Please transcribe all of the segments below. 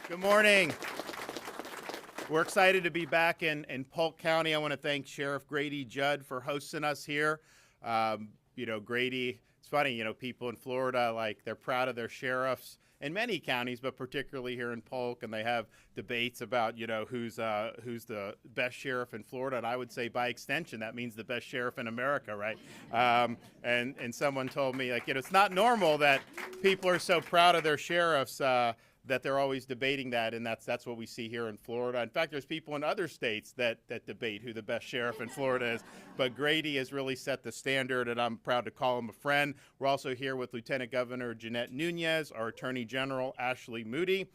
Good morning. We're excited to be back in Polk County. I want to thank Sheriff Grady Jud for hosting us here. Grady, it's funny, people in Florida, like, they're proud of their sheriffs in many counties, but particularly here in Polk, and they have debates about, who's the best sheriff in Florida. And I would say, by extension, that means the best sheriff in America, right? And someone told me, like, it's not normal that people are so proud of their sheriffs, that they're always debating that, and that's what we see here in Florida. In fact, there's people in other states that debate who the best sheriff in Florida is, but Grady has really set the standard, and I'm proud to call him a friend. We're also here with Lieutenant Governor Jeanette Nunez, our Attorney General Ashley Moody,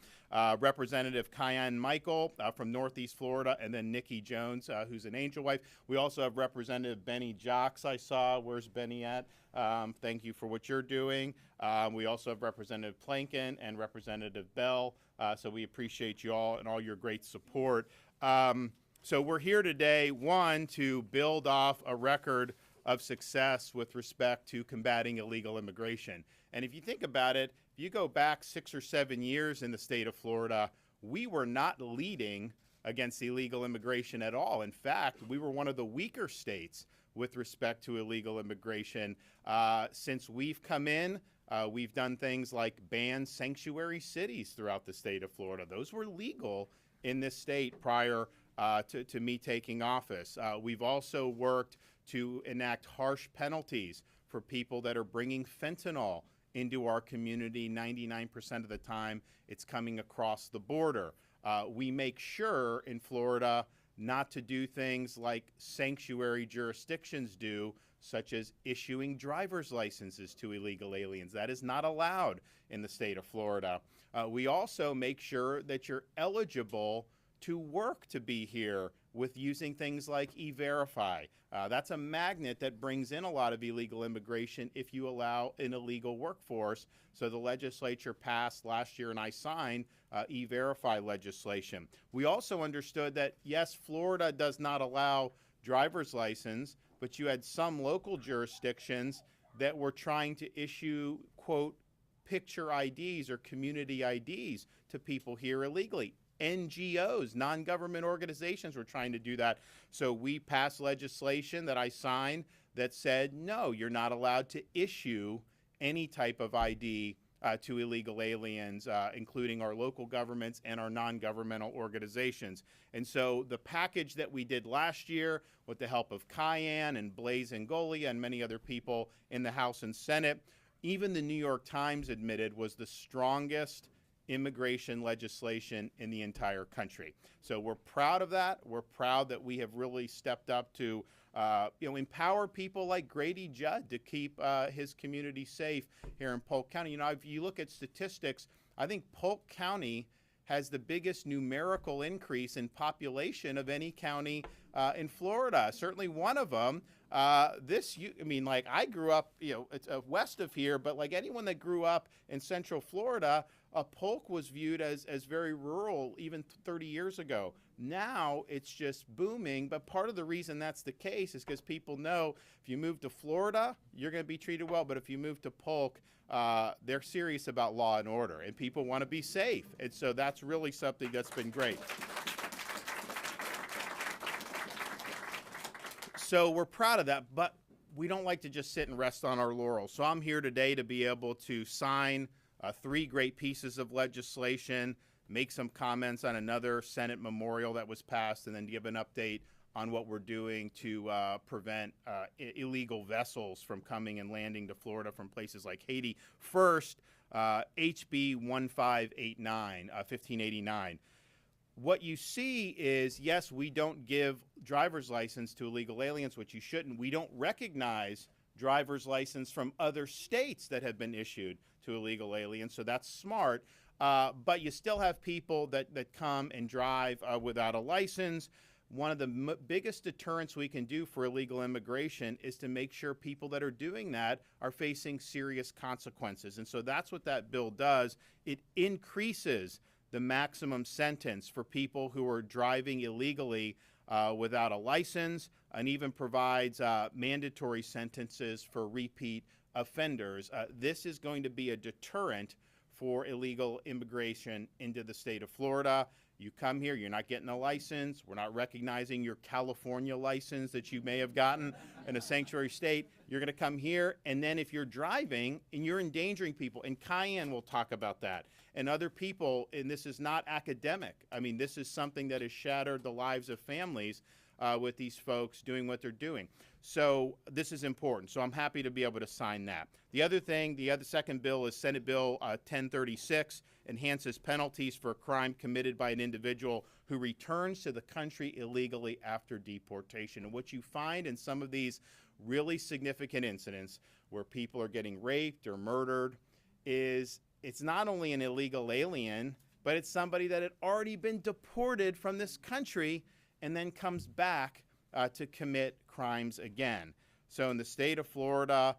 Representative Cayenne Michael from Northeast Florida, and then Nikki Jones, who's an Angel Wife. We also have Representative Benny Jocks, I saw. Where's Benny at? Thank you for what you're doing. We also have Representative Plankin and Representative Bell, so we appreciate you all and all your great support. So we're here today, one, to build off a record of success with respect to combating illegal immigration. And if you think about it, if you go back 6 or 7 years in the state of Florida, we were not leading against illegal immigration at all. In fact, we were one of the weaker states with respect to illegal immigration. Since we've come in, we've done things like ban sanctuary cities throughout the state of Florida. Those were legal in this state prior to me taking office. We've also worked to enact harsh penalties for people that are bringing fentanyl into our community. 99% of the time, it's coming across the border. We make sure in Florida not to do things like sanctuary jurisdictions do, such as issuing driver's licenses to illegal aliens. That is not allowed in the state of Florida. We also make sure that you're eligible to work to be here with using things like E-Verify. That's a magnet that brings in a lot of illegal immigration if you allow an illegal workforce. So the legislature passed last year, and I signed E-Verify legislation. We also understood that, yes, Florida does not allow driver's license, but you had some local jurisdictions that were trying to issue, quote, picture IDs or community IDs to people here illegally. NGOs, non-government organizations, were trying to do that. So we passed legislation that I signed that said, no, you're not allowed to issue any type of ID to illegal aliens, including our local governments and our non-governmental organizations. And so the package that we did last year, with the help of Cayenne and Blaise Ngolia and many other people in the House and Senate, even the New York Times admitted was the strongest immigration legislation in the entire country. So we're proud of that. We're proud that we have really stepped up to empower people like Grady Jud to keep his community safe here in Polk County. If you look at statistics, I think Polk County has the biggest numerical increase in population of any county in Florida. Certainly one of them. I grew up, it's west of here, but like anyone that grew up in Central Florida, Polk was viewed as very rural even 30 years ago. Now it's just booming, but part of the reason that's the case is because people know if you move to Florida, you're going to be treated well, but if you move to Polk, they're serious about law and order, and people want to be safe. And so that's really something that's been great. So we're proud of that, but we don't like to just sit and rest on our laurels. So I'm here today to be able to sign 3 great pieces of legislation, make some comments on another Senate memorial that was passed, and then give an update on what we're doing to prevent illegal vessels from coming and landing to Florida from places like Haiti. First, HB 1589. What you see is, yes, we don't give driver's license to illegal aliens, which you shouldn't. We don't recognize driver's license from other states that have been issued to illegal aliens, so that's smart. But you still have people that come and drive without a license. One of the biggest deterrents we can do for illegal immigration is to make sure people that are doing that are facing serious consequences. And so that's what that bill does. It increases the maximum sentence for people who are driving illegally without a license, and even provides mandatory sentences for repeat offenders. This is going to be a deterrent for illegal immigration into the state of Florida. You come here, you're not getting a license. We're not recognizing your California license that you may have gotten in a sanctuary state. You're going to come here, and then if you're driving and you're endangering people, and Cayenne will talk about that, and other people, and this is not academic. I mean, this is something that has shattered the lives of families with these folks doing what they're doing. So this is important. So I'm happy to be able to sign that. The other thing, the second bill is Senate Bill 1036, enhances penalties for a crime committed by an individual who returns to the country illegally after deportation. And what you find in some of these really significant incidents where people are getting raped or murdered is it's not only an illegal alien, but it's somebody that had already been deported from this country and then comes back to commit crimes again. So in the state of Florida,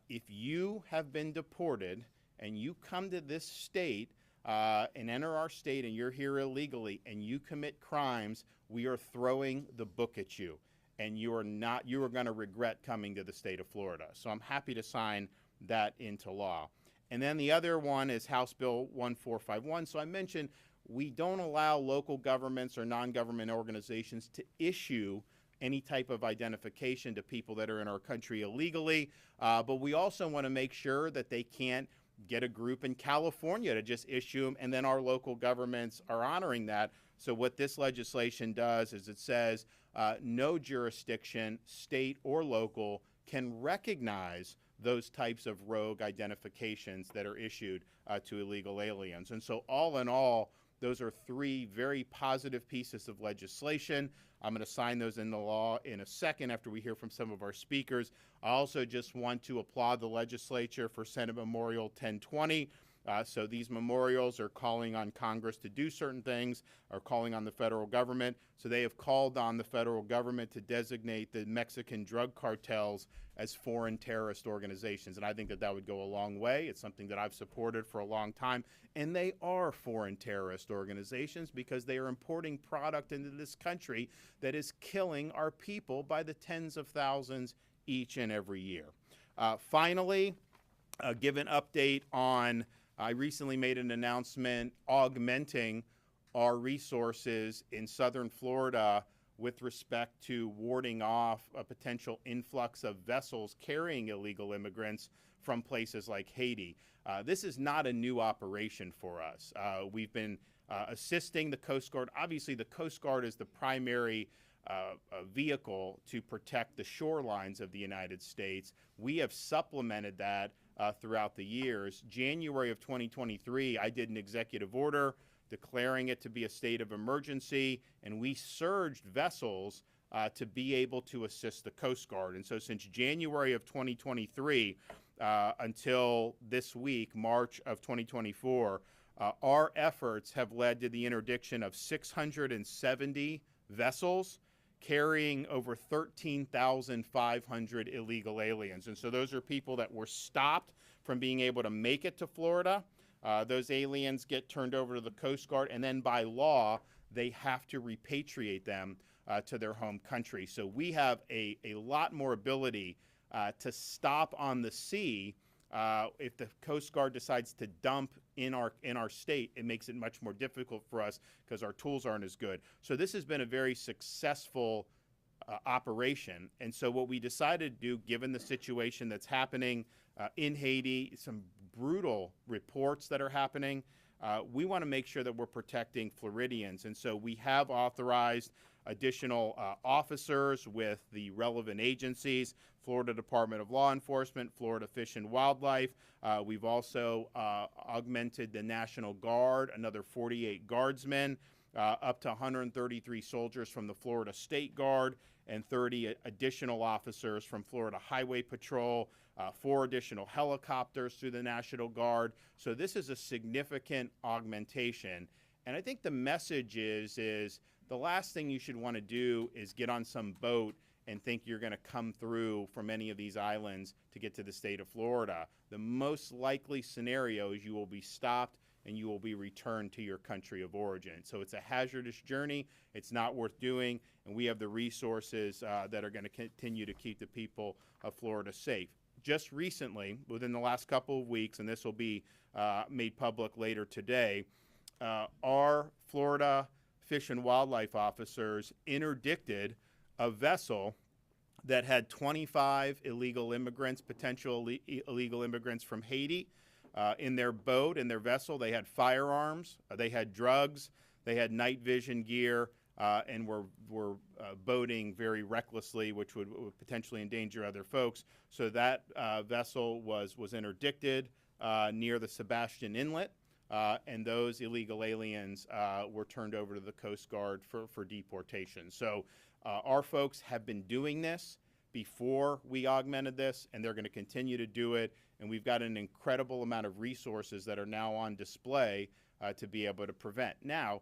if you have been deported and you come to this state and enter our state and you're here illegally and you commit crimes, we are throwing the book at you. And you are going to regret coming to the state of Florida. So I'm happy to sign that into law. And then the other one is House Bill 1451. So I mentioned we don't allow local governments or non-government organizations to issue any type of identification to people that are in our country illegally. But we also want to make sure that they can't get a group in California to just issue them, and then our local governments are honoring that. So what this legislation does is it says no jurisdiction, state or local, can recognize those types of rogue identifications that are issued to illegal aliens. And so all in all, those are three very positive pieces of legislation. I'm going to sign those into law in a second after we hear from some of our speakers. I also just want to applaud the legislature for Senate Memorial 1020. So these memorials are calling on Congress to do certain things, are calling on the federal government. So they have called on the federal government to designate the Mexican drug cartels as foreign terrorist organizations. And I think that that would go a long way. It's something that I've supported for a long time. And they are foreign terrorist organizations because they are importing product into this country that is killing our people by the tens of thousands each and every year. Finally, give an update on I recently made an announcement augmenting our resources in southern Florida with respect to warding off a potential influx of vessels carrying illegal immigrants from places like Haiti. This is not a new operation for us. We've been assisting the Coast Guard. Obviously, the Coast Guard is the primary vehicle to protect the shorelines of the United States. We have supplemented that throughout the years. January of 2023, I did an executive order declaring it to be a state of emergency, and we surged vessels to be able to assist the Coast Guard. And so since January of 2023 until this week, March of 2024, our efforts have led to the interdiction of 670 vessels carrying over 13,500 illegal aliens. And so those are people that were stopped from being able to make it to Florida. Those aliens get turned over to the Coast Guard, and then by law, they have to repatriate them to their home country. So we have a lot more ability to stop on the sea. If the Coast Guard decides to dump in our state, it makes it much more difficult for us because our tools aren't as good. So this has been a very successful operation. And so what we decided to do, given the situation that's happening in Haiti, some brutal reports that are happening, we want to make sure that we're protecting Floridians. And so we have authorized additional officers with the relevant agencies, Florida Department of Law Enforcement, Florida Fish and Wildlife. We've also augmented the National Guard, another 48 guardsmen, up to 133 soldiers from the Florida State Guard, and 30 additional officers from Florida Highway Patrol, 4 additional helicopters through the National Guard. So this is a significant augmentation. And I think the message is the last thing you should want to do is get on some boat and think you're going to come through from any of these islands to get to the state of Florida. The most likely scenario is you will be stopped and you will be returned to your country of origin. So it's a hazardous journey. It's not worth doing, and we have the resources that are going to continue to keep the people of Florida safe. just recently, within the last couple of weeks, and this will be made public later today, our Florida Fish and Wildlife officers interdicted a vessel that had 25 illegal immigrants, potential illegal immigrants from Haiti, in their boat, in their vessel. They had firearms, they had drugs, they had night vision gear, and were boating very recklessly, which would potentially endanger other folks. So that vessel was interdicted near the Sebastian Inlet, and those illegal aliens were turned over to the Coast Guard for deportation. So our folks have been doing this before we augmented this, and they're going to continue to do it. And we've got an incredible amount of resources that are now on display to be able to prevent. Now,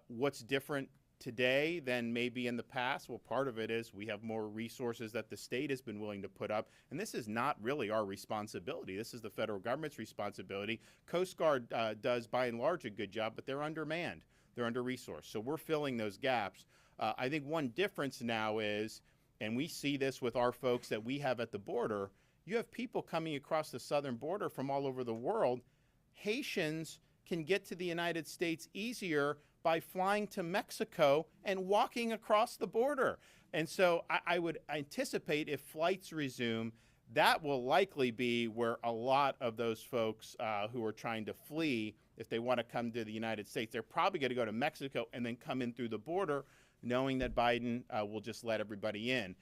what's different today than maybe in the past? Well, part of it is we have more resources that the state has been willing to put up, and this is not really our responsibility. This is the federal government's responsibility. Coast Guard does, by and large, a good job, but they're undermanned. They're under-resourced. So we're filling those gaps. I think one difference now is, and we see this with our folks that we have at the border, you have people coming across the southern border from all over the world. Haitians can get to the United States easier by flying to Mexico and walking across the border. And so I would anticipate if flights resume, that will likely be where a lot of those folks who are trying to flee, if they want to come to the United States, they're probably going to go to Mexico and then come in through the border, knowing that Biden will just let everybody in.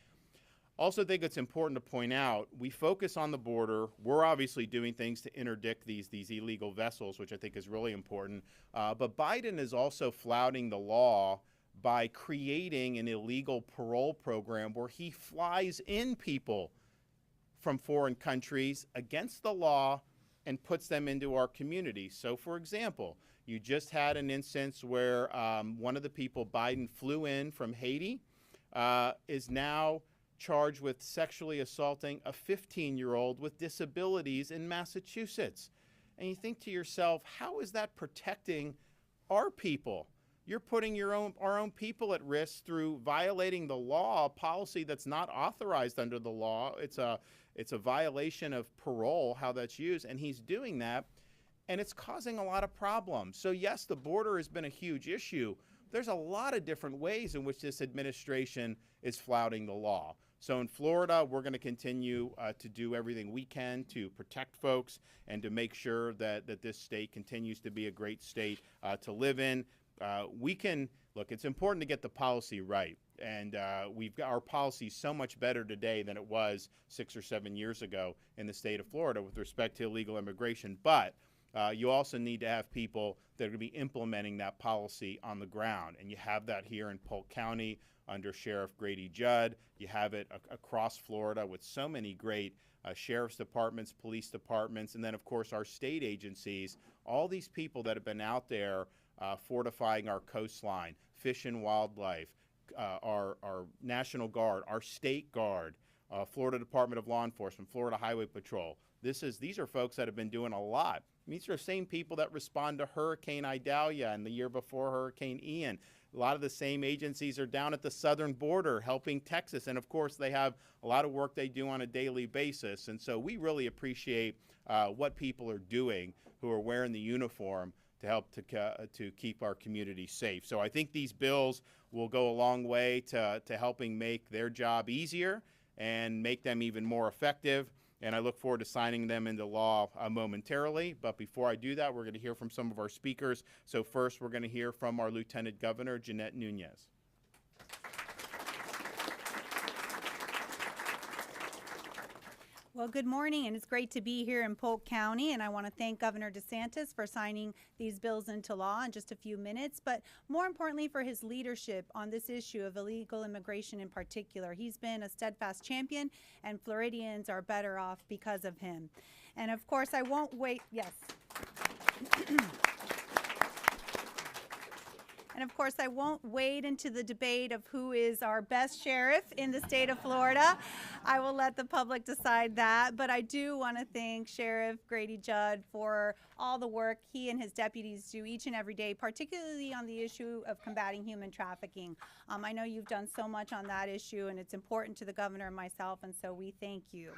Also think it's important to point out, we focus on the border. We're obviously doing things to interdict these illegal vessels, which I think is really important. But Biden is also flouting the law by creating an illegal parole program where he flies in people from foreign countries against the law and puts them into our communities. So, for example, you just had an instance where one of the people Biden flew in from Haiti is now charged with sexually assaulting a 15-year-old with disabilities in Massachusetts. And you think to yourself, how is that protecting our people? You're putting our own people at risk through violating the law, a policy that's not authorized under the law. It's a violation of parole, how that's used, and he's doing that, and it's causing a lot of problems. So yes, the border has been a huge issue. There's a lot of different ways in which this administration is flouting the law. So in Florida, we're going to continue to do everything we can to protect folks and to make sure that this state continues to be a great state to live in. Look, it's important to get the policy right. And we've got our policy so much better today than it was 6 or 7 years ago in the state of Florida with respect to illegal immigration. But you also need to have people that are going to be implementing that policy on the ground. And you have that here in Polk County under Sheriff Grady Jud. You have it across Florida with so many great sheriff's departments, police departments, and then, of course, our state agencies. All these people that have been out there fortifying our coastline, Fish and Wildlife, our National Guard, our State Guard, Florida Department of Law Enforcement, Florida Highway Patrol. These are folks that have been doing a lot. These are the same people that respond to Hurricane Idalia and the year before Hurricane Ian. A lot of the same agencies are down at the southern border helping Texas. And of course, they have a lot of work they do on a daily basis. And so we really appreciate what people are doing who are wearing the uniform to help to keep our community safe. So I think these bills will go a long way to helping make their job easier and make them even more effective. And I look forward to signing them into law momentarily. But before I do that, we're going to hear from some of our speakers. So first, we're going to hear from our Lieutenant Governor, Jeanette Nunez. Well, good morning, and it's great to be here in Polk County, and I want to thank Governor DeSantis for signing these bills into law in just a few minutes, but more importantly for his leadership on this issue of illegal immigration in particular. He's been a steadfast champion, and Floridians are better off because of him. And of course, I won't wait, yes. And of course, I won't wade into the debate of who is our best sheriff in the state of Florida. I will let the public decide that. But I do want to thank Sheriff Grady Jud for all the work he and his deputies do each and every day, particularly on the issue of combating human trafficking. I know you've done so much on that issue, and it's important to the governor and myself, and so we thank you.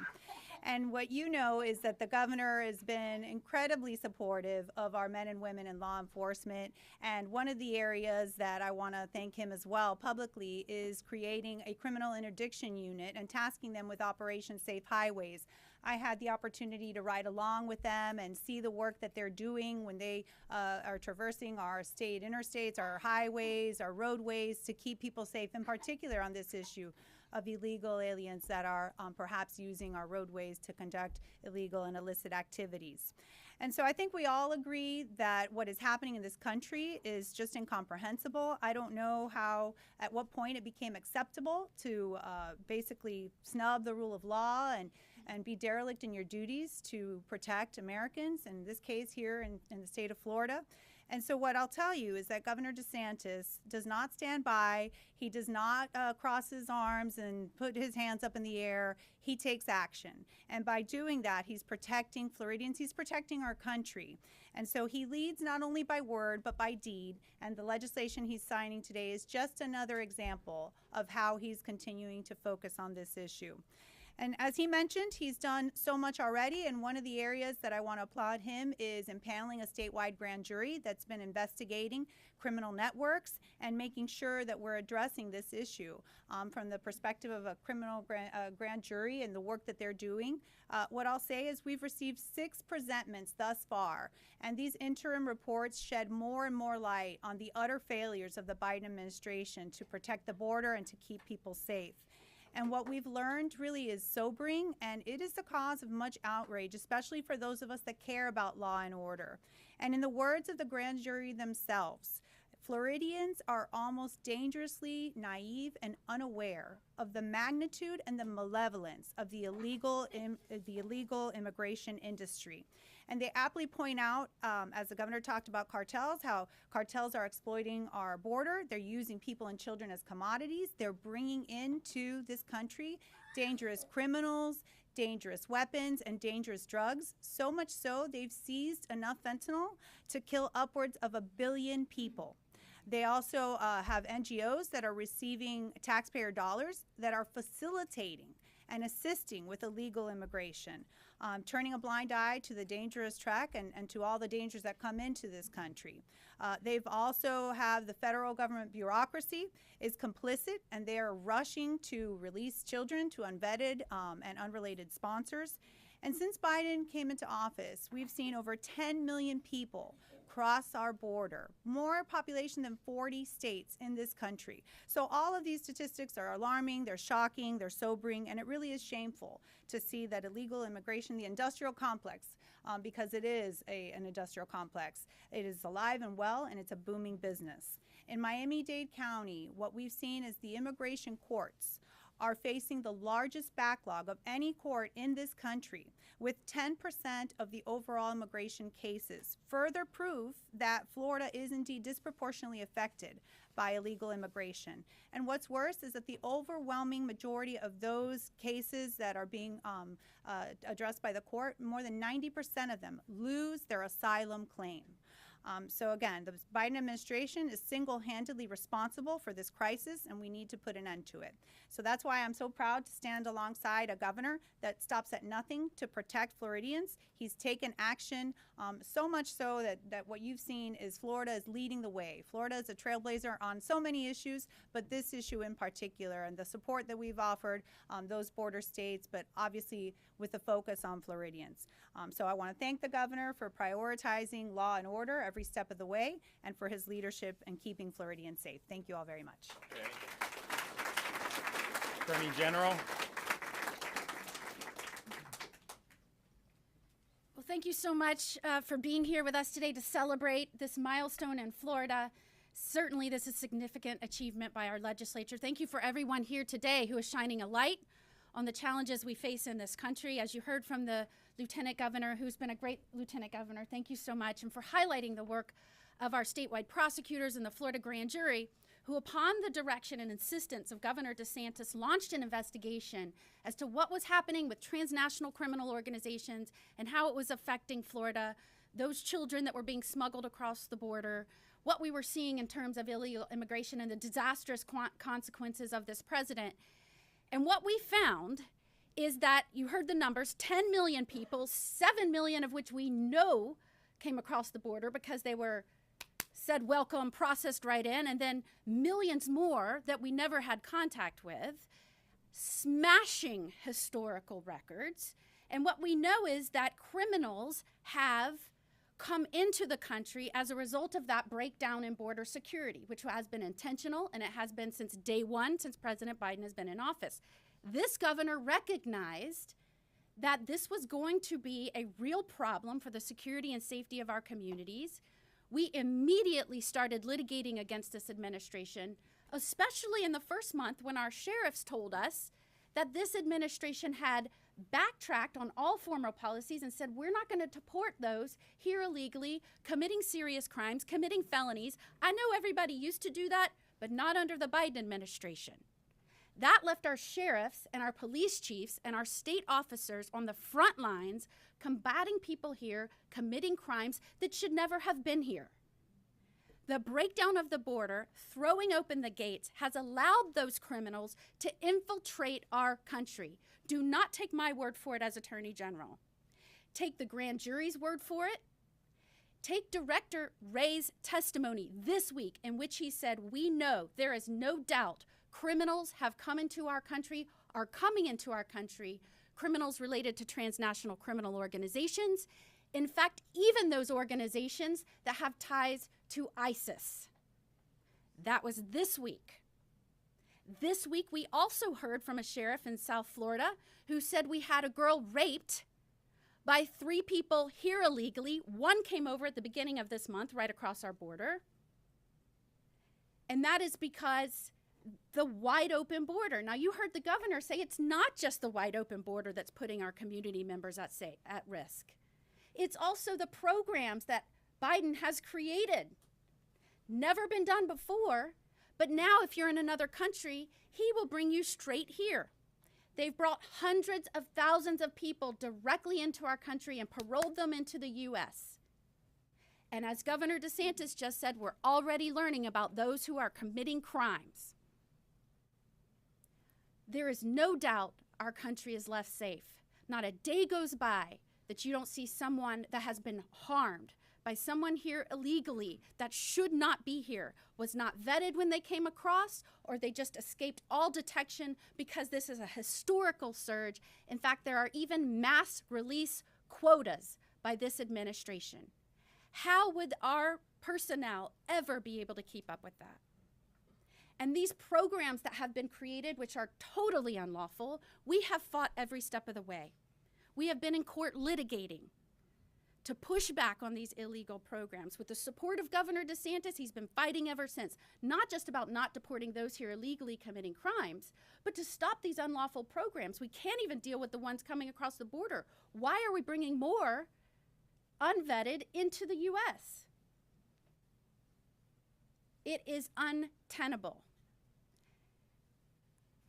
And what you know is that the governor has been incredibly supportive of our men and women in law enforcement. And one of the areas that I want to thank him as well publicly is creating a criminal interdiction unit and tasking them with Operation Safe Highways. I had the opportunity to ride along with them and see the work that they're doing when they are traversing our state interstates, our highways, our roadways to keep people safe, in particular on this issue of illegal aliens that are perhaps using our roadways to conduct illegal and illicit activities. And so I think we all agree that what is happening in this country is just incomprehensible. I don't know at what point it became acceptable to basically snub the rule of law and be derelict in your duties to protect Americans, in this case here in the state of Florida. And so what I'll tell you is that Governor DeSantis does not stand by. He does not cross his arms and put his hands up in the air. He takes action. And by doing that, he's protecting Floridians. He's protecting our country. And so he leads not only by word, but by deed. And the legislation he's signing today is just another example of how he's continuing to focus on this issue. And as he mentioned, he's done so much already, and one of the areas that I want to applaud him is impaneling a statewide grand jury that's been investigating criminal networks and making sure that we're addressing this issue from the perspective of a criminal grand jury and the work that they're doing. What I'll say is we've received 6 presentments thus far, and these interim reports shed more and more light on the utter failures of the Biden administration to protect the border and to keep people safe. And what we've learned really is sobering, and it is the cause of much outrage, especially for those of us that care about law and order. And in the words of the grand jury themselves, Floridians are almost dangerously naive and unaware of the magnitude and the malevolence of the illegal immigration industry. And they aptly point out, as the governor talked about cartels, how cartels are exploiting our border. They're using people and children as commodities. They're bringing into this country dangerous criminals, dangerous weapons, and dangerous drugs. So much so, they've seized enough fentanyl to kill upwards of 1 billion people. They also have NGOs that are receiving taxpayer dollars that are facilitating and assisting with illegal immigration, turning a blind eye to the dangerous track and to all the dangers that come into this country. They've also have the federal government bureaucracy is complicit, and they are rushing to release children to unvetted and unrelated sponsors. And since Biden came into office, we've seen over 10 million people cross our border, more population than 40 states in this country. So all of these statistics are alarming, they're shocking, they're sobering, and it really is shameful to see that illegal immigration, the industrial complex, because it is an industrial complex, it is alive and well, and it's a booming business. In Miami-Dade County, what we've seen is the immigration courts are facing the largest backlog of any court in this country, with 10% of the overall immigration cases. Further proof that Florida is indeed disproportionately affected by illegal immigration. And what's worse is that the overwhelming majority of those cases that are being addressed by the court, more than 90% of them lose their asylum claim. So again, the Biden administration is single-handedly responsible for this crisis, and we need to put an end to it. So that's why I'm so proud to stand alongside a governor that stops at nothing to protect Floridians. He's taken action, so much so that what you've seen is Florida is leading the way. Florida is a trailblazer on so many issues, but this issue in particular, and the support that we've offered those border states, but obviously with a focus on Floridians. So I want to thank the governor for prioritizing law and order every step of the way, and for his leadership in keeping Floridians safe. Thank you all very much. Okay. Attorney General. Well, thank you so much for being here with us today to celebrate this milestone in Florida. Certainly, this is a significant achievement by our legislature. Thank you for everyone here today who is shining a light on the challenges we face in this country. As you heard from the Lieutenant Governor, who's been a great Lieutenant Governor, thank you so much, and for highlighting the work of our statewide prosecutors and the Florida grand jury, who upon the direction and insistence of Governor DeSantis launched an investigation as to what was happening with transnational criminal organizations and how it was affecting Florida, those children that were being smuggled across the border, what we were seeing in terms of illegal immigration and the disastrous consequences of this president. And what we found is that you heard the numbers, 10 million people, 7 million of which we know came across the border because they were said welcome, processed right in, and then millions more that we never had contact with, smashing historical records. And what we know is that criminals have come into the country as a result of that breakdown in border security, which has been intentional, and it has been since day one, since President Biden has been in office. This governor recognized that this was going to be a real problem for the security and safety of our communities. We immediately started litigating against this administration, especially in the first month when our sheriffs told us that this administration had backtracked on all former policies and said, we're not going to deport those here illegally, committing serious crimes, committing felonies. I know everybody used to do that, but not under the Biden administration. That left our sheriffs and our police chiefs and our state officers on the front lines combating people here, committing crimes that should never have been here. The breakdown of the border, throwing open the gates, has allowed those criminals to infiltrate our country. Do not take my word for it as Attorney General. Take the grand jury's word for it. Take Director Wray's testimony this week in which he said, we know there is no doubt criminals have come into our country, are coming into our country, criminals related to transnational criminal organizations. In fact, even those organizations that have ties to ISIS. That was this week. This week, we also heard from a sheriff in South Florida who said we had a girl raped by 3 people here illegally. 1 came over at the beginning of this month, right across our border. And that is because the wide open border. Now, you heard the governor say it's not just the wide open border that's putting our community members at risk. It's also the programs that Biden has created. Never been done before, but now if you're in another country, he will bring you straight here. They've brought hundreds of thousands of people directly into our country and paroled them into the U.S. And as Governor DeSantis just said, we're already learning about those who are committing crimes. There is no doubt our country is left safe. Not a day goes by that you don't see someone that has been harmed by someone here illegally that should not be here, was not vetted when they came across, or they just escaped all detection because this is a historical surge. In fact, there are even mass release quotas by this administration. How would our personnel ever be able to keep up with that? And these programs that have been created, which are totally unlawful, we have fought every step of the way. We have been in court litigating to push back on these illegal programs. With the support of Governor DeSantis, he's been fighting ever since, not just about not deporting those here illegally committing crimes, but to stop these unlawful programs. We can't even deal with the ones coming across the border. Why are we bringing more unvetted into the U.S.? It is untenable.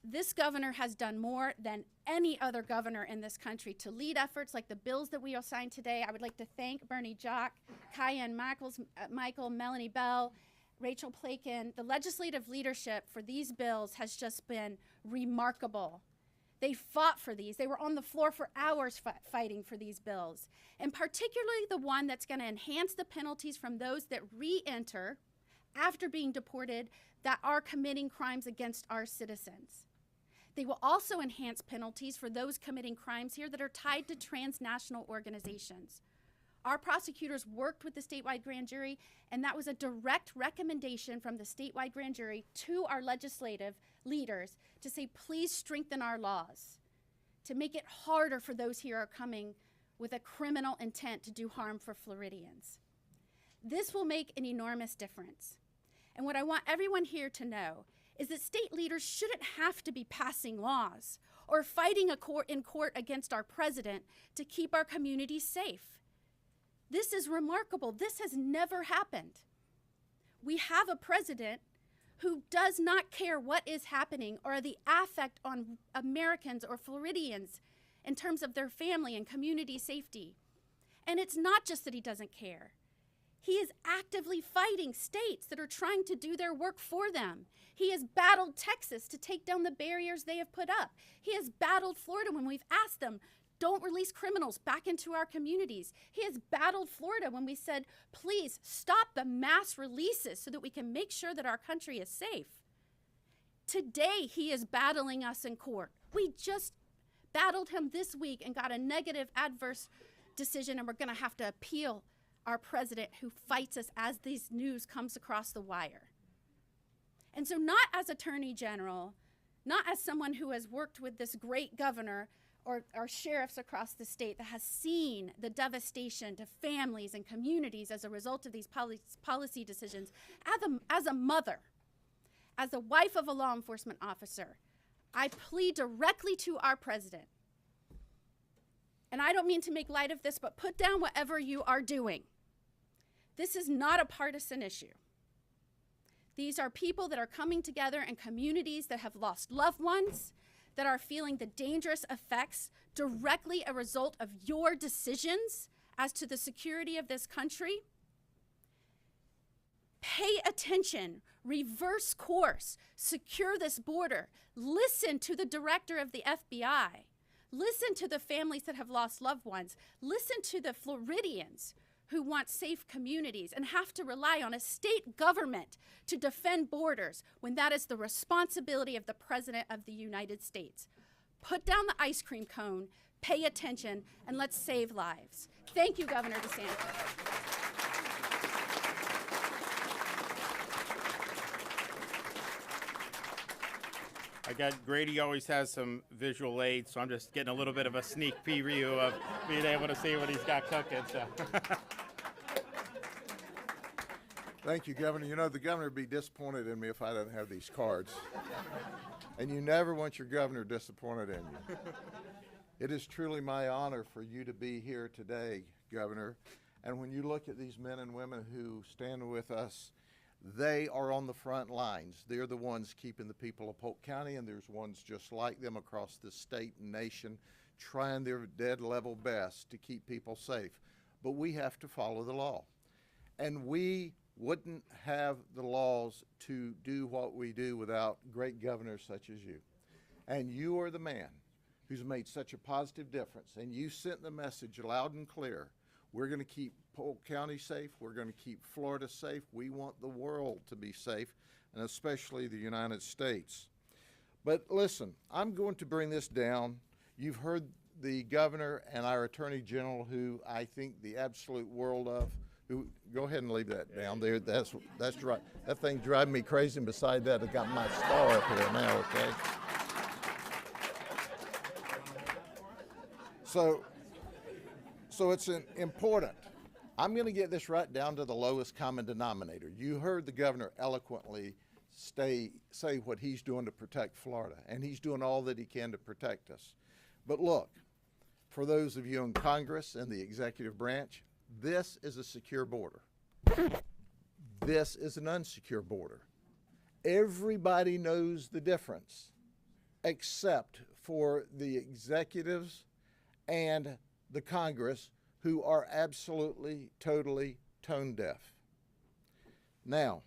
This governor has done more than any other governor in this country to lead efforts like the bills that we assigned today. I would like to thank Bernie Jock, Kyan Michael, Melanie Bell, Rachel Plakin. The legislative leadership for these bills has just been remarkable. They fought for these. They were on the floor for hours fighting for these bills, and particularly the one that's going to enhance the penalties from those that re-enter after being deported that are committing crimes against our citizens. They will also enhance penalties for those committing crimes here that are tied to transnational organizations. Our prosecutors worked with the statewide grand jury, and that was a direct recommendation from the statewide grand jury to our legislative leaders to say, please strengthen our laws, to make it harder for those here who are coming with a criminal intent to do harm for Floridians. This will make an enormous difference. And what I want everyone here to know is that state leaders shouldn't have to be passing laws or fighting in court against our president to keep our communities safe. This is remarkable. This has never happened. We have a president who does not care what is happening or the affect on Americans or Floridians in terms of their family and community safety. And it's not just that he doesn't care. He is actively fighting states that are trying to do their work for them. He has battled Texas to take down the barriers they have put up. He has battled Florida when we've asked them, don't release criminals back into our communities. He has battled Florida when we said, please stop the mass releases so that we can make sure that our country is safe. Today, he is battling us in court. We just battled him this week and got a negative adverse decision, and we're going to have to appeal our president who fights us as this news comes across the wire. And so not as Attorney General, not as someone who has worked with this great governor or sheriffs across the state that has seen the devastation to families and communities as a result of these policy decisions, as a mother, as a wife of a law enforcement officer, I plead directly to our president. And I don't mean to make light of this, but put down whatever you are doing. This is not a partisan issue. These are people that are coming together in communities that have lost loved ones, that are feeling the dangerous effects directly a result of your decisions as to the security of this country. Pay attention, reverse course, secure this border, listen to the director of the FBI, listen to the families that have lost loved ones, listen to the Floridians who want safe communities and have to rely on a state government to defend borders when that is the responsibility of the President of the United States. Put down the ice cream cone, pay attention, and let's save lives. Thank you, Governor DeSantis. Grady always has some visual aids, so I'm just getting a little bit of a sneak preview of being able to see what he's got cooking. So. Thank you, Governor. You know, the governor would be disappointed in me if I didn't have these cards. And you never want your governor disappointed in you. It is truly my honor for you to be here today, Governor. And when you look at these men and women who stand with us, they are on the front lines. They're the ones keeping the people of Polk County, and there's ones just like them across the state and nation trying their dead level best to keep people safe. But we have to follow the law. And we wouldn't have the laws to do what we do without great governors such as you. And you are the man who's made such a positive difference. And you sent the message loud and clear. We're going to keep Polk County safe. We're going to keep Florida safe. We want the world to be safe, and especially the United States. But listen, I'm going to bring this down. You've heard the governor and our attorney general, who I think the absolute world of, who, go ahead and leave that down there. That's right. That thing's driving me crazy, and beside that, I got my star up here now, okay? So it's important. I'm going to get this right down to the lowest common denominator. You heard the governor eloquently say what he's doing to protect Florida, and he's doing all that he can to protect us. But look, for those of you in Congress and the executive branch, this is a secure border. This is an unsecure border. Everybody knows the difference, except for the executives and the Congress, who are absolutely, totally tone deaf. Now,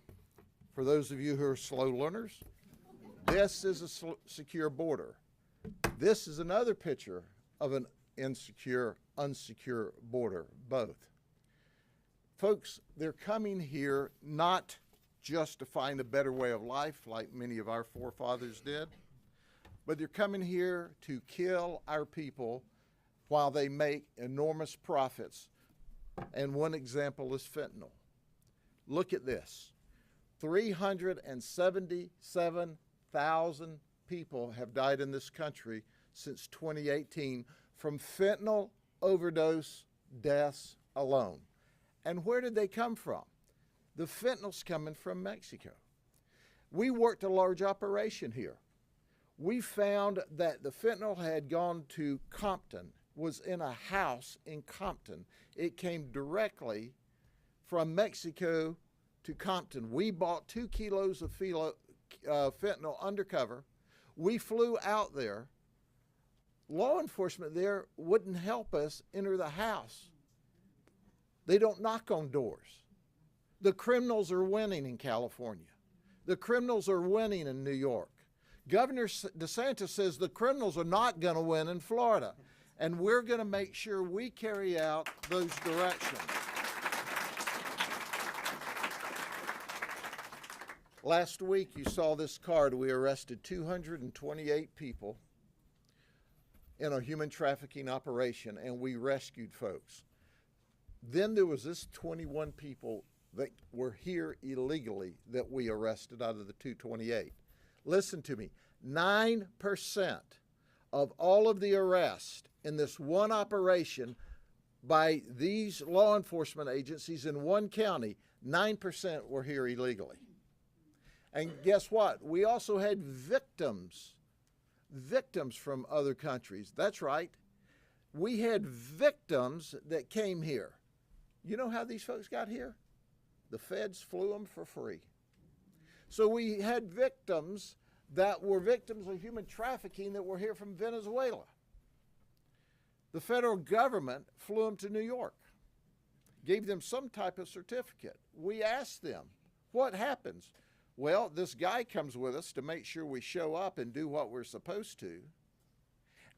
for those of you who are slow learners, this is a secure border. This is another picture of an insecure, unsecure border, both. Folks, they're coming here not just to find a better way of life like many of our forefathers did, but they're coming here to kill our people while they make enormous profits. And one example is fentanyl. Look at this. 377,000 people have died in this country since 2018 from fentanyl overdose deaths alone. And where did they come from? The fentanyl's coming from Mexico. We worked a large operation here. We found that the fentanyl had gone to Compton, was in a house in Compton. It came directly from Mexico to Compton. We bought 2 kilos of fentanyl undercover. We flew out there. Law enforcement there wouldn't help us enter the house. They don't knock on doors. The criminals are winning in California. The criminals are winning in New York. Governor DeSantis says the criminals are not going to win in Florida. And we're going to make sure we carry out those directions. Last week, you saw this card. We arrested 228 people in a human trafficking operation, and we rescued folks. Then there was this 21 people that were here illegally that we arrested out of the 228. Listen to me, 9% of all of the arrests in this one operation by these law enforcement agencies in one county, 9% were here illegally. And guess what? We also had victims from other countries. That's right. We had victims that came here. You know how these folks got here? The feds flew them for free. So we had victims that were victims of human trafficking that were here from Venezuela. The federal government flew them to New York, gave them some type of certificate. We asked them, what happens? Well, this guy comes with us to make sure we show up and do what we're supposed to.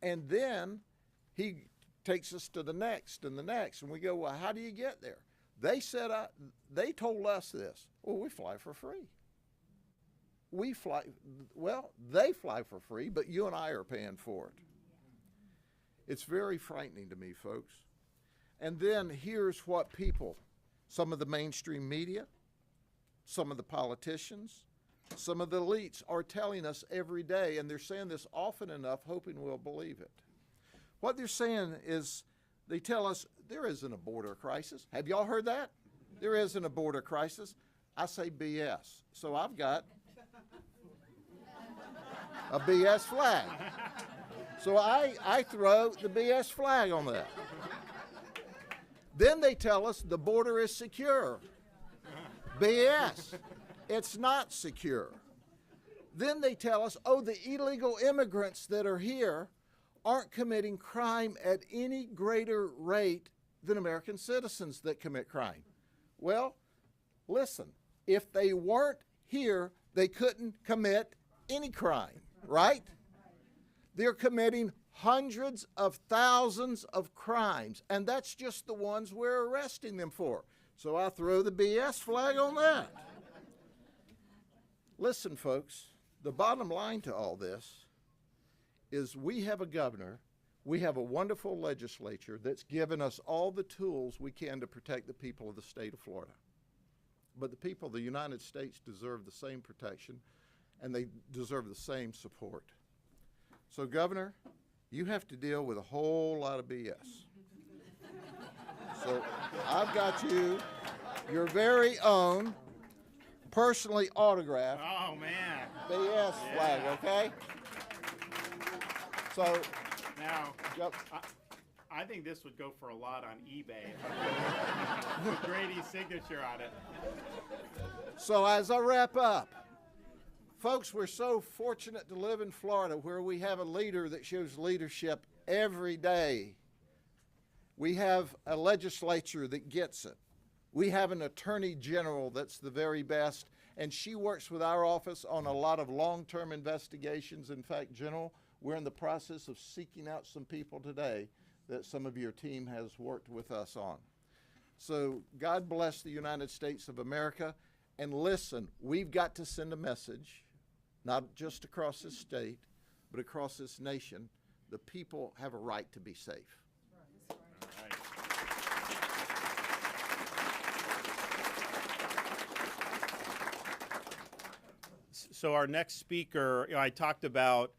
And then he takes us to the next and the next. And we go, well, how do you get there? They told us this. Well, we fly for free. They fly for free, but you and I are paying for it. It's very frightening to me, folks. And then here's what people, some of the mainstream media, some of the politicians, some of the elites are telling us every day, and they're saying this often enough, hoping we'll believe it. What they're saying is, they tell us there isn't a border crisis. Have y'all heard that? There isn't a border crisis. I say BS. So I've got a BS flag. So I throw the BS flag on that. Then they tell us the border is secure. BS. It's not secure. Then they tell us, oh, the illegal immigrants that are here aren't committing crime at any greater rate than American citizens that commit crime. Well, listen, if they weren't here, they couldn't commit any crime, right? They're committing hundreds of thousands of crimes, and that's just the ones we're arresting them for. So I throw the BS flag on that. Listen, folks, the bottom line to all this is we have a governor, we have a wonderful legislature that's given us all the tools we can to protect the people of the state of Florida. But the people of the United States deserve the same protection, and they deserve the same support. So, Governor, you have to deal with a whole lot of BS. So I've got you your very own personally autographed BS flag, okay? So now, I think this would go for a lot on eBay with Grady's signature on it. So as I wrap up, folks, we're so fortunate to live in Florida where we have a leader that shows leadership every day. We have a legislature that gets it. We have an attorney general that's the very best, and she works with our office on a lot of long-term investigations. In fact, General, we're in the process of seeking out some people today that some of your team has worked with us on. So God bless the United States of America. And listen, we've got to send a message, not just across this state, but across this nation. The people have a right to be safe. So our next speaker, I talked about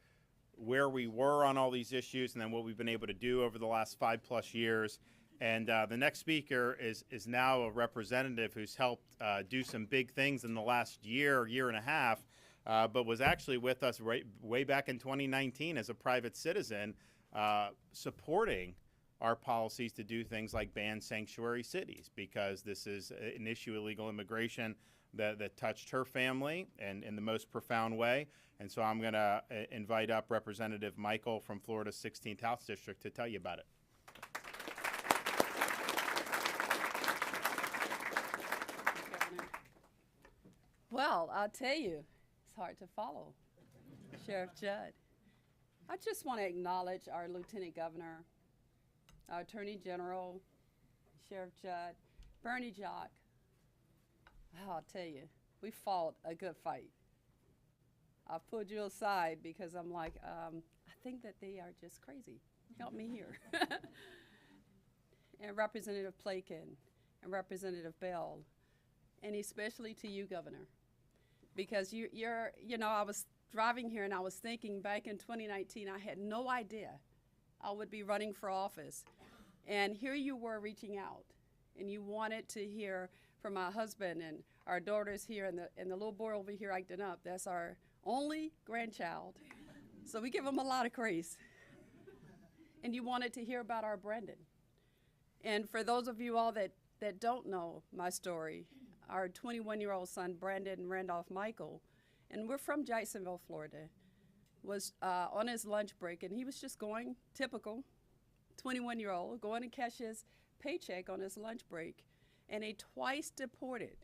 where we were on all these issues and then what we've been able to do over the last 5+ years. And the next speaker is now a representative who's helped do some big things in the last year and a half, but was actually with us way back in 2019 as a private citizen, supporting our policies to do things like ban sanctuary cities, because this is an issue, illegal immigration, that touched her family and in the most profound way. And so I'm going to invite up Representative Michael from Florida's 16th House District to tell you about it. I'll tell you, it's hard to follow. Sheriff Judd. I just want to acknowledge our Lieutenant Governor, our Attorney General, Sheriff Judd, Bernie Jock. Oh, I'll tell you, we fought a good fight. I pulled you aside because I'm like, I think that they are just crazy. Help me here. And Representative Plakin and Representative Bell, and especially to you, Governor, because you're, I was driving here and I was thinking back in 2019, I had no idea I would be running for office. And here you were reaching out, and you wanted to hear from my husband and our daughters here, and the little boy over here acting up. That's our only grandchild. So we give him a lot of grace. And you wanted to hear about our Brandon. And for those of you all that don't know my story, our 21-year-old son, Brandon Randolph Michael, and we're from Jacksonville, Florida, was on his lunch break, and he was just going, typical 21-year-old, going to cash his paycheck on his lunch break, and a twice deported.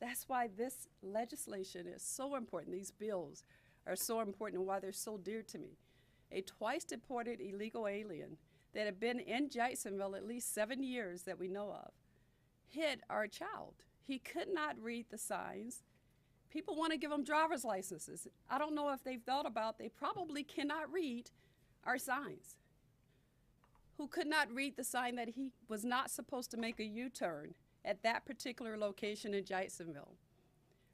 That's why this legislation is so important. These bills are so important and why they're so dear to me. A twice deported illegal alien that had been in Jacksonville at least 7 years that we know of hit our child. He could not read the signs. People want to give him driver's licenses. I don't know if they've thought about, they probably cannot read our signs. Who could not read the sign that he was not supposed to make a U-turn at that particular location in Jacksonville.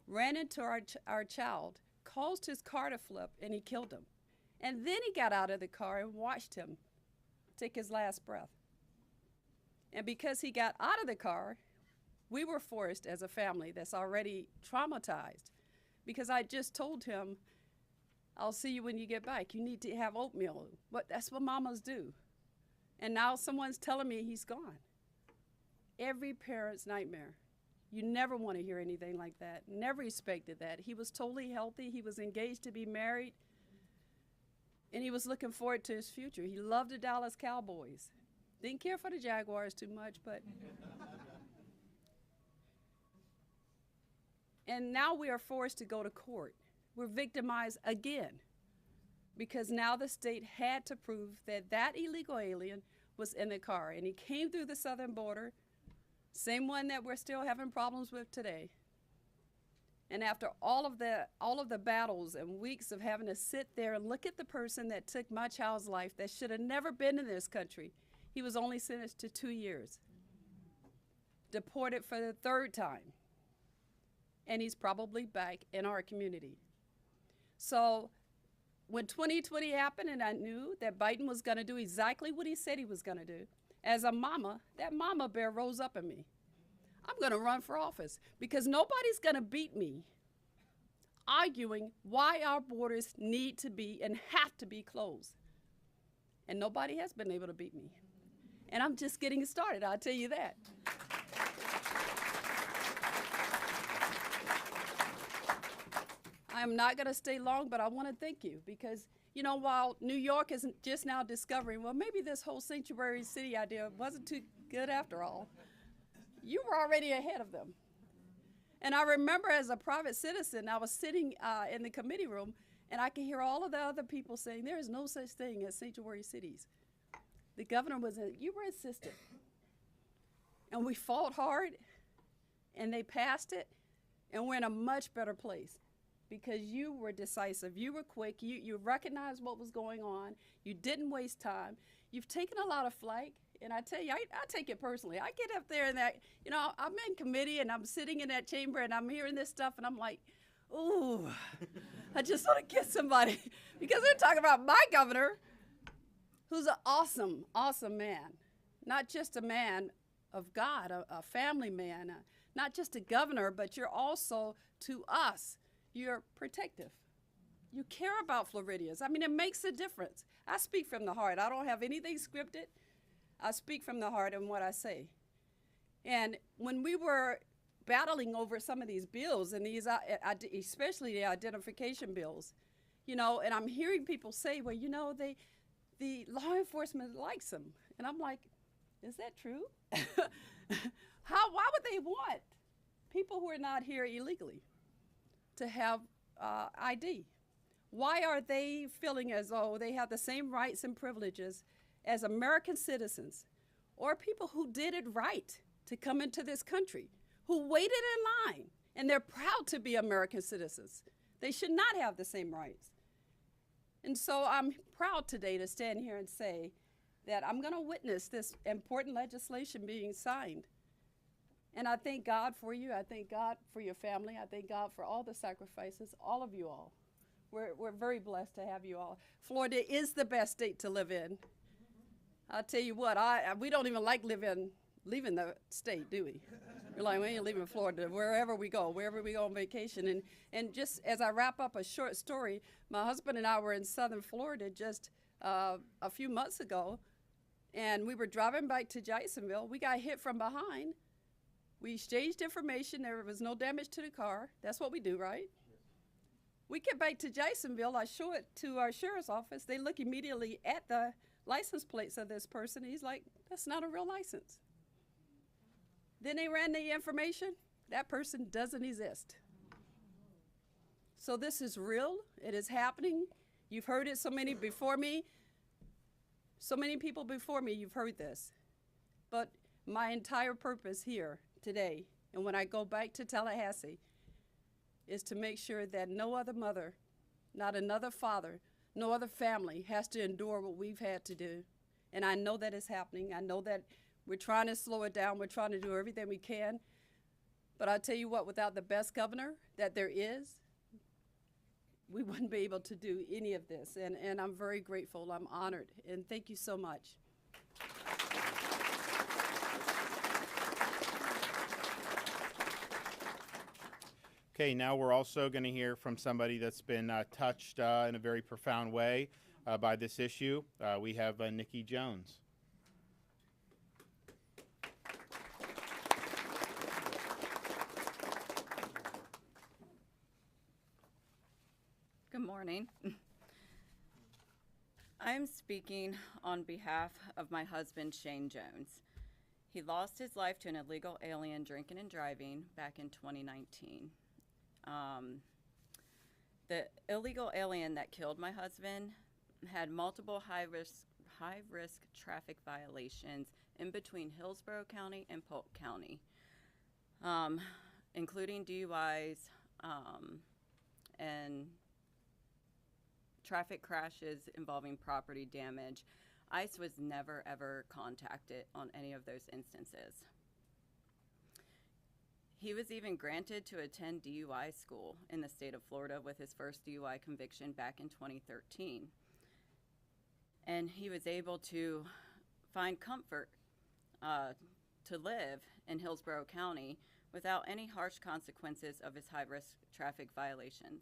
Ran into our child, caused his car to flip, and he killed him. And then he got out of the car and watched him take his last breath. And because he got out of the car, we were forced as a family that's already traumatized, because I just told him, I'll see you when you get back. You need to have oatmeal. That's what mamas do. And now someone's telling me he's gone. Every parent's nightmare. You never want to hear anything like that. Never expected that. He was totally healthy. He was engaged to be married. And he was looking forward to his future. He loved the Dallas Cowboys. Didn't care for the Jaguars too much, but. And now we are forced to go to court. We're victimized again, because now the state had to prove that that illegal alien was in the car, and he came through the southern border, same one that we're still having problems with today. And after all of the battles and weeks of having to sit there and look at the person that took my child's life that should have never been in this country, he was only sentenced to 2 years, deported for the third time, and he's probably back in our community. So when 2020 happened and I knew that Biden was going to do exactly what he said he was going to do, as a mama, that mama bear rose up in me. I'm going to run for office, because nobody's going to beat me arguing why our borders need to be and have to be closed. And nobody has been able to beat me. And I'm just getting started, I'll tell you that. I am not going to stay long, but I want to thank you, because, while New York is just now discovering, well, maybe this whole sanctuary city idea wasn't too good after all, you were already ahead of them. And I remember as a private citizen, I was sitting in the committee room, and I could hear all of the other people saying, there is no such thing as sanctuary cities. The governor you were insistent. And we fought hard, and they passed it, and we're in a much better place, because you were decisive, you were quick, you recognized what was going on, you didn't waste time. You've taken a lot of flack, and I tell you, I take it personally. I get up there and I'm in committee and I'm sitting in that chamber and I'm hearing this stuff and I'm like, ooh, I just want to kiss somebody, because they're talking about my governor, who's an awesome, awesome man. Not just a man of God, a family man, not just a governor, but you're also, to us, you're protective. You care about Floridians. I mean, it makes a difference. I speak from the heart. I don't have anything scripted. I speak from the heart in what I say. And when we were battling over some of these bills, and these, especially the identification bills, and I'm hearing people say, well, the law enforcement likes them. And I'm like, is that true? Why would they want people who are not here illegally to have ID? Why are they feeling as though they have the same rights and privileges as American citizens or people who did it right to come into this country, who waited in line, and they're proud to be American citizens? They should not have the same rights. And so I'm proud today to stand here and say that I'm going to witness this important legislation being signed. And I thank God for you. I thank God for your family. I thank God for all the sacrifices, all of you all. We're very blessed to have you all. Florida is the best state to live in. I'll tell you what, we don't even like leaving the state, do we? We're like, we ain't leaving Florida, wherever we go on vacation. And just as I wrap up a short story, my husband and I were in southern Florida just a few months ago, and we were driving back to Jacksonville. We got hit from behind. We exchanged information. There was no damage to the car. That's what we do, right? We get back to Jacksonville. I show it to our sheriff's office. They look immediately at the license plates of this person. He's like, that's not a real license. Then they ran the information. That person doesn't exist. So this is real. It is happening. You've heard it so many before me. So many people before me, you've heard this. But my entire purpose here today, and when I go back to Tallahassee, is to make sure that no other mother, not another father, no other family has to endure what we've had to do. And I know that is happening. I know that we're trying to slow it down. We're trying to do everything we can. But I'll tell you what, without the best governor that there is, we wouldn't be able to do any of this. And I'm very grateful. I'm honored. And thank you so much. Okay, now we're also going to hear from somebody that's been touched in a very profound way by this issue. We have Nikki Jones. Good morning. I am speaking on behalf of my husband, Shane Jones. He lost his life to an illegal alien drinking and driving back in 2019. The illegal alien that killed my husband had multiple high-risk traffic violations in between Hillsborough County and Polk County, including DUIs and traffic crashes involving property damage. ICE was never, ever contacted on any of those instances. He was even granted to attend DUI school in the state of Florida with his first DUI conviction back in 2013. And he was able to find comfort to live in Hillsborough County without any harsh consequences of his high-risk traffic violations.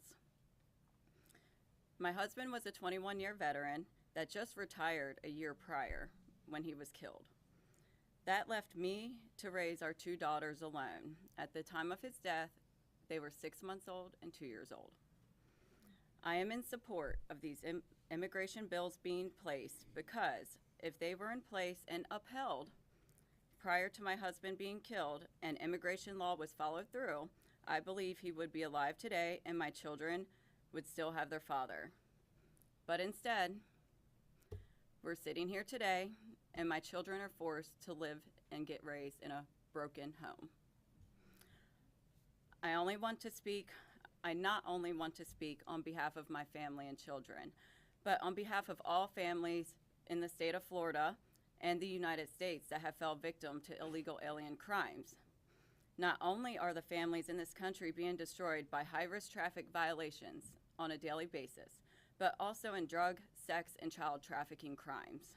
My husband was a 21-year veteran that just retired a year prior when he was killed. That left me to raise our two daughters alone. At the time of his death, they were 6 months old and 2 years old. I am in support of these immigration bills being placed because if they were in place and upheld prior to my husband being killed and immigration law was followed through, I believe he would be alive today and my children would still have their father. But instead, we're sitting here today and my children are forced to live and get raised in a broken home. I not only want to speak on behalf of my family and children, but on behalf of all families in the state of Florida and the United States that have fell victim to illegal alien crimes. Not only are the families in this country being destroyed by high-risk traffic violations on a daily basis, but also in drug, sex, and child trafficking crimes.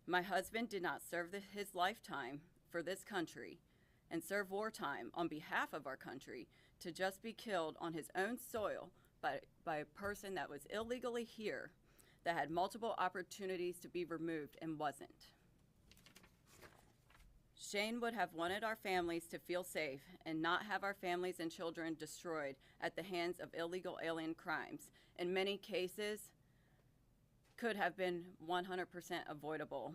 My husband did not serve his lifetime for this country and serve wartime on behalf of our country to just be killed on his own soil by a person that was illegally here, that had multiple opportunities to be removed and wasn't. Shane would have wanted our families to feel safe and not have our families and children destroyed at the hands of illegal alien crimes. In many cases, could have been 100% avoidable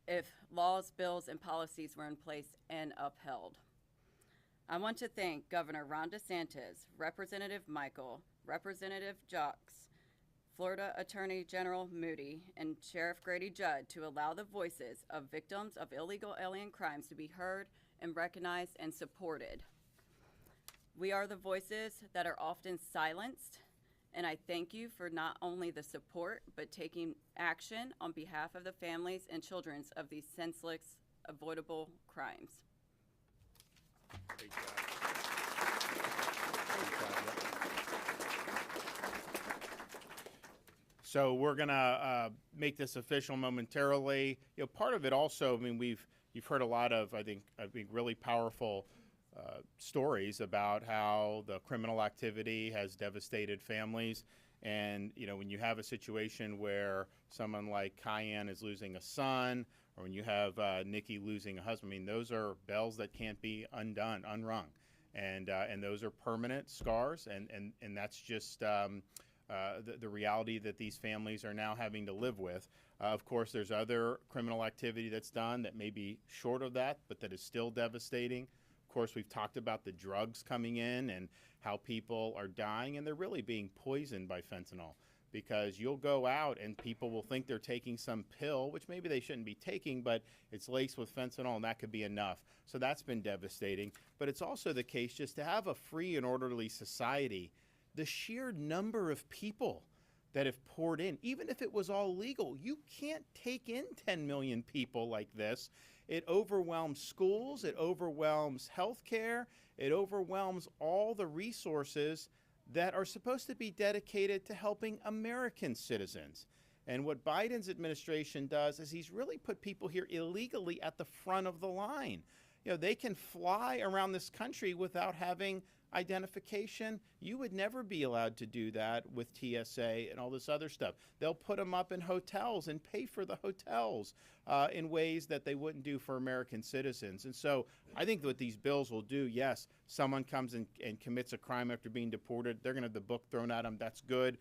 if laws, bills, and policies were in place and upheld. I want to thank Governor Ron DeSantis, Representative Michael, Representative Jocks, Florida Attorney General Moody, and Sheriff Grady Judd to allow the voices of victims of illegal alien crimes to be heard and recognized and supported. We are the voices that are often silenced, and I thank you for not only the support, but taking action on behalf of the families and children of these senseless, avoidable crimes. Great job. Great job. So we're gonna make this official momentarily. You know, part of it also, I mean, you've heard a lot of, I think really powerful stories about how the criminal activity has devastated families. And, you know, when you have a situation where someone like Cayenne is losing a son, or when you have Nikki losing a husband, I mean, those are bells that can't be unrung. And those are permanent scars, and that's just the reality that these families are now having to live with. Of course, there's other criminal activity that's done that may be short of that, but that is still devastating. Of course, we've talked about the drugs coming in and how people are dying, and they're really being poisoned by fentanyl, because you'll go out and people will think they're taking some pill, which maybe they shouldn't be taking, but it's laced with fentanyl, and that could be enough. So that's been devastating. But it's also the case just to have a free and orderly society. The sheer number of people that have poured in, even if it was all legal, you can't take in 10 million people like this. It overwhelms schools, it overwhelms healthcare, it overwhelms all the resources that are supposed to be dedicated to helping American citizens. And what Biden's administration does is he's really put people here illegally at the front of the line. You know, they can fly around this country without having identification. You would never be allowed to do that with TSA and all this other stuff. They'll put them up in hotels and pay for the hotels in ways that they wouldn't do for American citizens. And so I think what these bills will do, yes, someone comes and commits a crime after being deported, they're going to have the book thrown at them. That's good.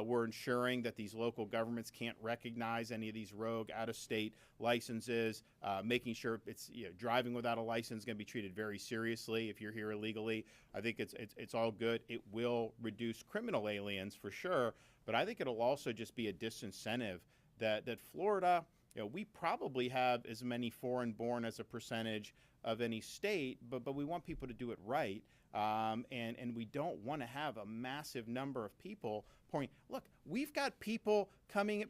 We're ensuring that these local governments can't recognize any of these rogue out-of-state licenses, making sure it's, you know, driving without a license is going to be treated very seriously if you're here illegally. I think it's all good. It will reduce criminal aliens for sure, but I think it'll also just be a disincentive that Florida, you know, we probably have as many foreign-born as a percentage of any state, but we want people to do it right, and we don't want to have a massive number of people pouring. Look, we've got people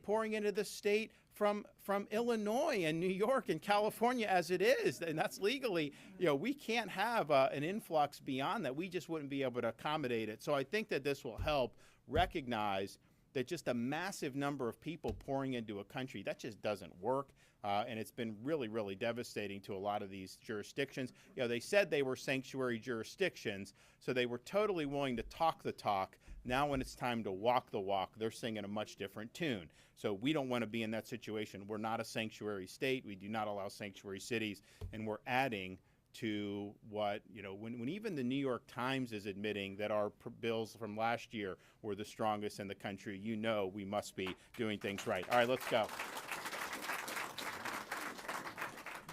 pouring into the state from Illinois and New York and California as it is, and that's legally. You know, we can't have an influx beyond that. We just wouldn't be able to accommodate it. So I think that this will help recognize that just a massive number of people pouring into a country, that just doesn't work. And it's been really, really devastating to a lot of these jurisdictions. You know, they said they were sanctuary jurisdictions, so they were totally willing to talk the talk. Now when it's time to walk the walk, they're singing a much different tune. So we don't want to be in that situation. We're not a sanctuary state. We do not allow sanctuary cities, and we're adding to what, you know, when even the New York Times is admitting that our bills from last year were the strongest in the country, you know we must be doing things right. All right, let's go.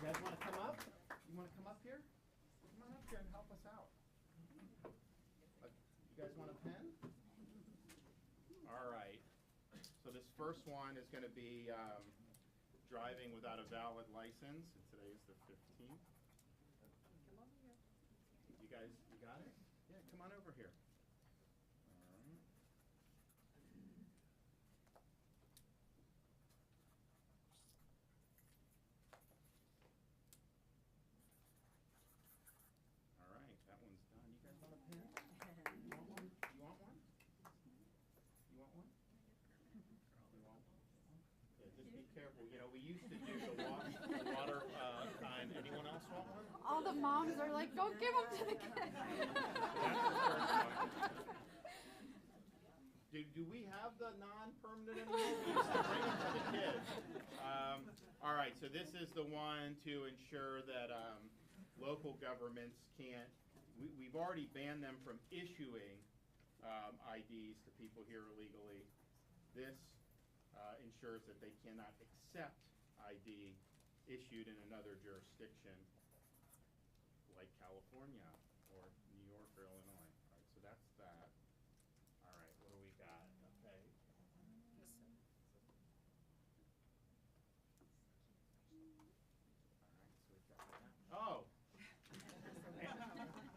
You guys want to come up? You want to come up here? Come on up here and help us out. You guys want a pen? All right. So this first one is going to be driving without a valid license. And today is the 15th. You guys, you got it? Yeah, come on over here. All right. All right, that one's done. You guys want a pen? You want one? You want one? You want one? You want one? Yeah, just be careful. You know, we used to do the water kind. Anyone else want one? All the moms are like, go give them to the kids. Do we have the non-permanent anymore? We used to bring them to the kids. All right, so this is the one to ensure that local governments can't, we've already banned them from issuing IDs to people here illegally. This ensures that they cannot accept ID issued in another jurisdiction like California Illinois. All right, so that's that. All right, what do we got? Okay. All right, so we've got that. Oh!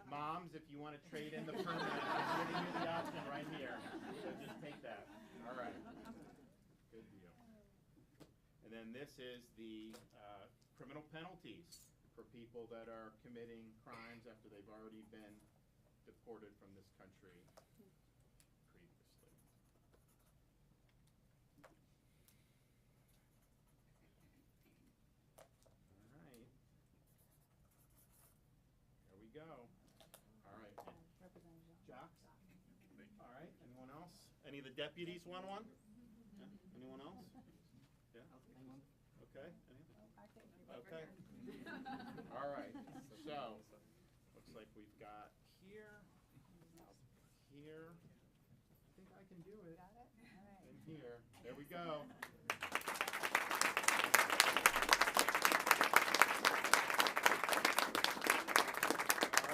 Moms, if you want to trade in the permanent, I'm giving you the option right here. So just take that. All right. Good deal. And then this is the criminal penalties for people that are committing crimes after they've already been deported from this country previously. All right. There we go. All right. Jocks? All right. Anyone else? Any of the deputies want one? Yeah? Anyone else? Yeah? Okay. Okay. All right. So, looks like we've got here, here. I think I can do it. Got it? All right. And here. There we go. All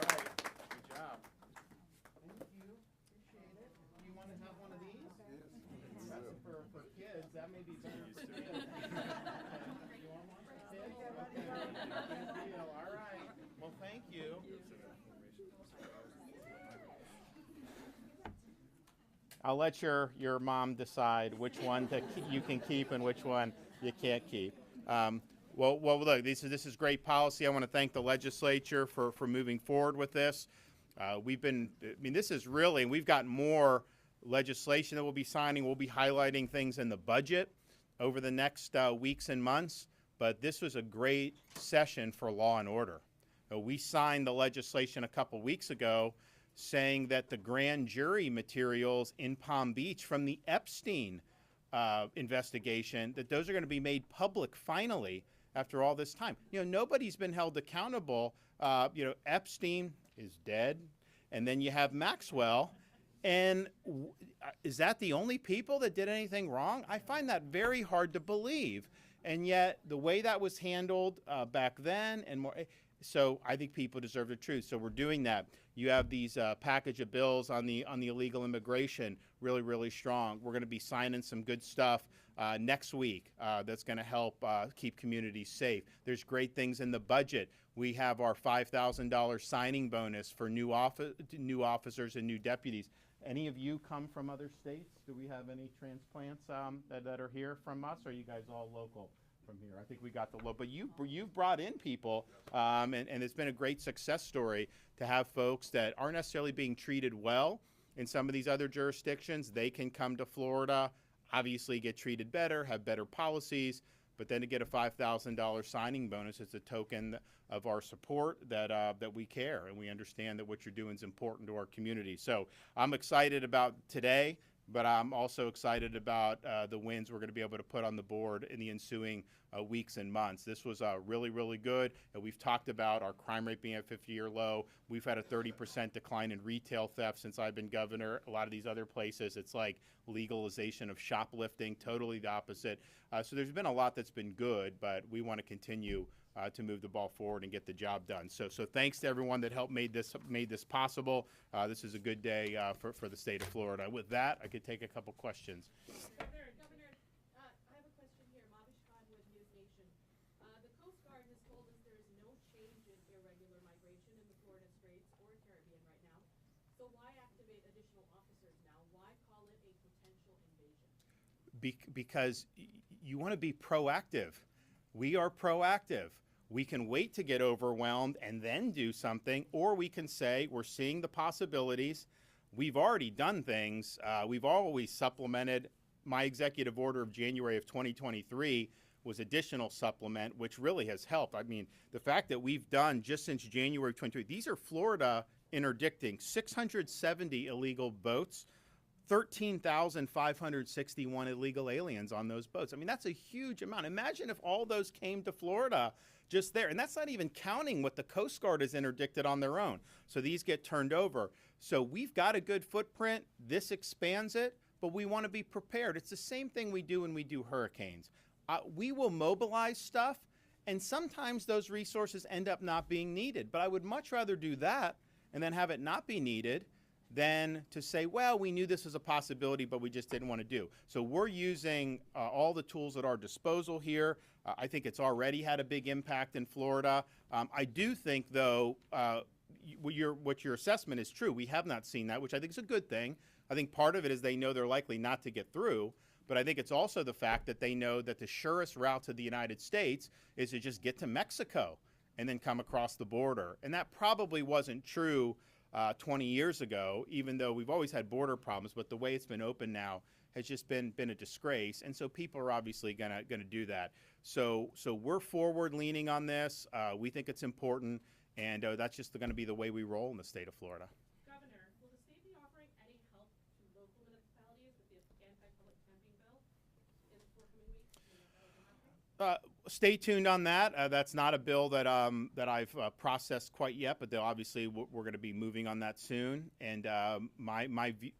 right. Good job. Thank you. Appreciate it. Do you want to have one of these? Yes. That's for kids. That may be better for kids. You want one for kids? Okay. Good deal. All right. Well, thank you. I'll let your mom decide which one you can keep and which one you can't keep. Well, look, this is great policy. I want to thank the legislature for moving forward with this. This is really, and we've got more legislation that we'll be signing. We'll be highlighting things in the budget over the next weeks and months. But this was a great session for law and order. We signed the legislation a couple weeks ago saying that the grand jury materials in Palm Beach from the Epstein investigation, that those are going to be made public finally after all this time. Nobody's been held accountable. Epstein is dead, and then you have Maxwell. And is that the only people that did anything wrong? I find that very hard to believe. And yet, the way that was handled back then and more, so I think people deserve the truth. So we're doing that. You have these package of bills on the illegal immigration, really, really strong. We're going to be signing some good stuff next week that's going to help keep communities safe. There's great things in the budget. We have our $5,000 signing bonus for new officers and new deputies. Any of you come from other states? Do we have any transplants that are here from us, or are you guys all local from here? I think we got the local, but you've brought in people, and it's been a great success story to have folks that aren't necessarily being treated well in some of these other jurisdictions. They can come to Florida, obviously get treated better, have better policies, but then to get a $5,000 signing bonus is a token of our support that we care and we understand that what you're doing is important to our community. So I'm excited about today, but I'm also excited about the wins we're going to be able to put on the board in the ensuing weeks and months. This was really, really good. And we've talked about our crime rate being at a 50-year low. We've had a 30% decline in retail theft since I've been governor. A lot of these other places, it's like legalization of shoplifting, totally the opposite. So there's been a lot that's been good, but we want to continue to move the ball forward and get the job done. So thanks to everyone that helped made this possible. This is a good day for the state of Florida. With that, I could take a couple questions. Governor, I have a question here. Mavish Khan with NewsNation. The Coast Guard has told us there is no change in irregular migration in the Florida Straits or Caribbean right now. So why activate additional officers now? Why call it a potential invasion? Because you want to be proactive. We are proactive. We can wait to get overwhelmed and then do something, or we can say we're seeing the possibilities. We've already done things. We've always supplemented. My executive order of January of 2023 was additional supplement, which really has helped. I mean, the fact that we've done just since January of 2023, these are Florida interdicting 670 illegal boats, 13,561 illegal aliens on those boats. I mean, that's a huge amount. Imagine if all those came to Florida just there. And that's not even counting what the Coast Guard has interdicted on their own. So these get turned over. So we've got a good footprint. This expands it, but we want to be prepared. It's the same thing we do when we do hurricanes. We will mobilize stuff, and sometimes those resources end up not being needed. But I would much rather do that and then have it not be needed than to say, well, we knew this was a possibility, but we just didn't want to do. So we're using all the tools at our disposal here. I think it's already had a big impact in Florida. I do think, though, what your assessment is true. We have not seen that, which I think is a good thing. I think part of it is they know they're likely not to get through. But I think it's also the fact that they know that the surest route to the United States is to just get to Mexico and then come across the border. And that probably wasn't true 20 years ago, even though we've always had border problems. But the way it's been open now has just been a disgrace. And so people are obviously gonna do that. So we're forward leaning on this. We think it's important. And that's just going to be the way we roll in the state of Florida. Governor, will the state be offering any help to local municipalities with the anti-public camping bill in the forthcoming weeks? Stay tuned on that. That's not a bill that I've processed quite yet, but obviously we're going to be moving on that soon. And the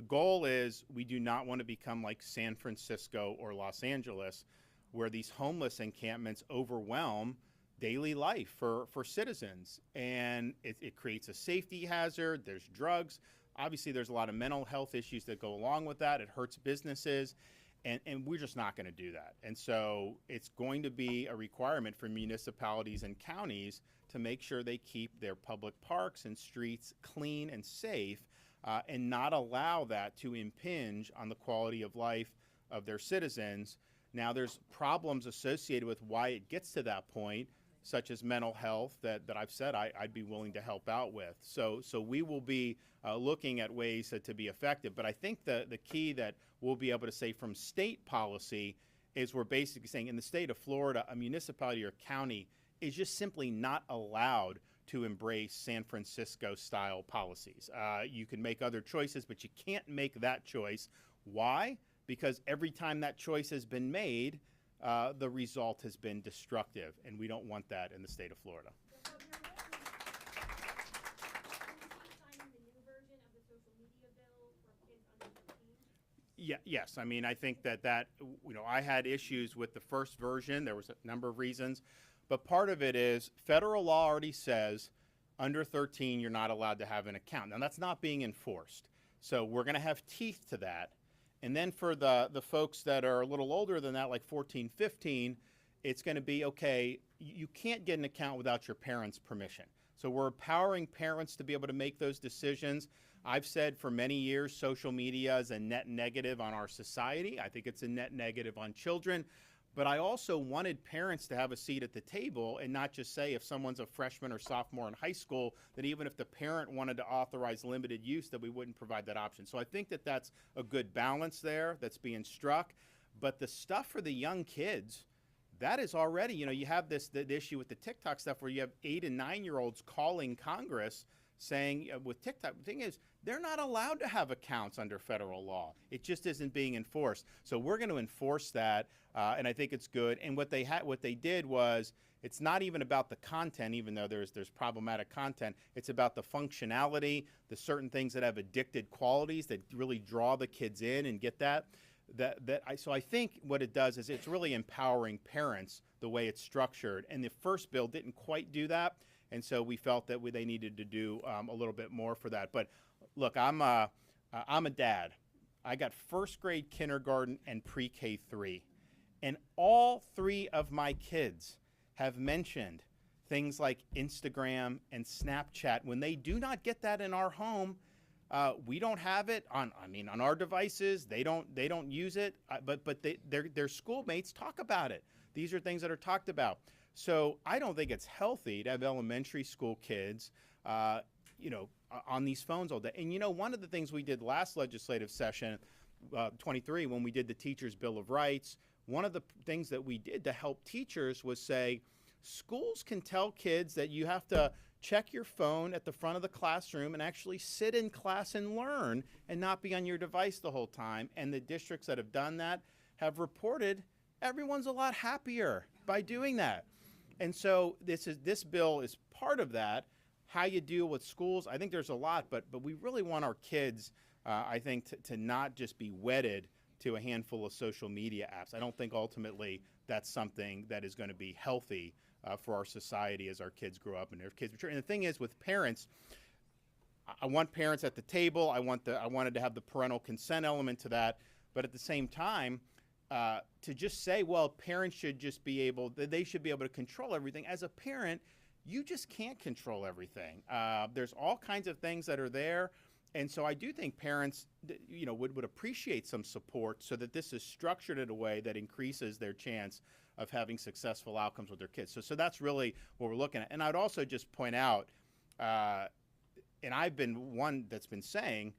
goal is we do not want to become like San Francisco or Los Angeles, where these homeless encampments overwhelm daily life for citizens, and it creates a safety hazard. There's drugs. Obviously, there's a lot of mental health issues that go along with that. It hurts businesses, and we're just not going to do that. And so it's going to be a requirement for municipalities and counties to make sure they keep their public parks and streets clean and safe, and not allow that to impinge on the quality of life of their citizens. Now, there's problems associated with why it gets to that point, such as mental health, that I've said I'd be willing to help out with. So we will be looking at ways to be effective. But I think the key that we'll be able to say from state policy is we're basically saying in the state of Florida, a municipality or county is just simply not allowed to embrace San Francisco-style policies. You can make other choices, but you can't make that choice. Why? Because every time that choice has been made, the result has been destructive, and we don't want that in the state of Florida. Yes. I mean, I think that I had issues with the first version. There was a number of reasons, but part of it is federal law already says under 13 you're not allowed to have an account. Now, that's not being enforced, so we're going to have teeth to that. And then for the folks that are a little older than that, like 14, 15, it's going to be, okay, you can't get an account without your parents' permission. So we're empowering parents to be able to make those decisions. I've said for many years social media is a net negative on our society. I think it's a net negative on children. But I also wanted parents to have a seat at the table and not just say if someone's a freshman or sophomore in high school, that even if the parent wanted to authorize limited use, that we wouldn't provide that option. So I think that that's a good balance there that's being struck. But the stuff for the young kids, that is already, you have the issue with the TikTok stuff where you have 8 and 9-year-olds calling Congress saying with TikTok, the thing is, they're not allowed to have accounts under federal law. It just isn't being enforced. So we're going to enforce that, and I think it's good. And what they did was, it's not even about the content, even though there's problematic content. It's about the functionality, the certain things that have addicted qualities that really draw the kids in and get that. So I think what it does is it's really empowering parents the way it's structured. And the first bill didn't quite do that. And so we felt that they needed to do a little bit more for that. But look, I'm a dad. I got first grade kindergarten and pre-K 3. And all 3 of my kids have mentioned things like Instagram and Snapchat. When they do not get that in our home, we don't have it on our devices. They don't use it, but their schoolmates talk about it. These are things that are talked about. So I don't think it's healthy to have elementary school kids, on these phones all day. And one of the things we did last legislative session, 23, when we did the Teachers' Bill of Rights, one of the things that we did to help teachers was say, schools can tell kids that you have to check your phone at the front of the classroom and actually sit in class and learn and not be on your device the whole time. And the districts that have done that have reported everyone's a lot happier by doing that. And so this bill is part of that. How you deal with schools, I think there's a lot, but we really want our kids, I think, to not just be wedded to a handful of social media apps. I don't think ultimately that's something that is going to be healthy for our society as our kids grow up and their kids mature. And the thing is, with parents, I want parents at the table. I wanted to have the parental consent element to that. But at the same time, to just say, well, parents should just be able, they should be able to control everything. As a parent, you just can't control everything. There's all kinds of things that are there. And so I do think parents, would appreciate some support so that this is structured in a way that increases their chance of having successful outcomes with their kids. So that's really what we're looking at. And I'd also just point out, and I've been one that's been saying,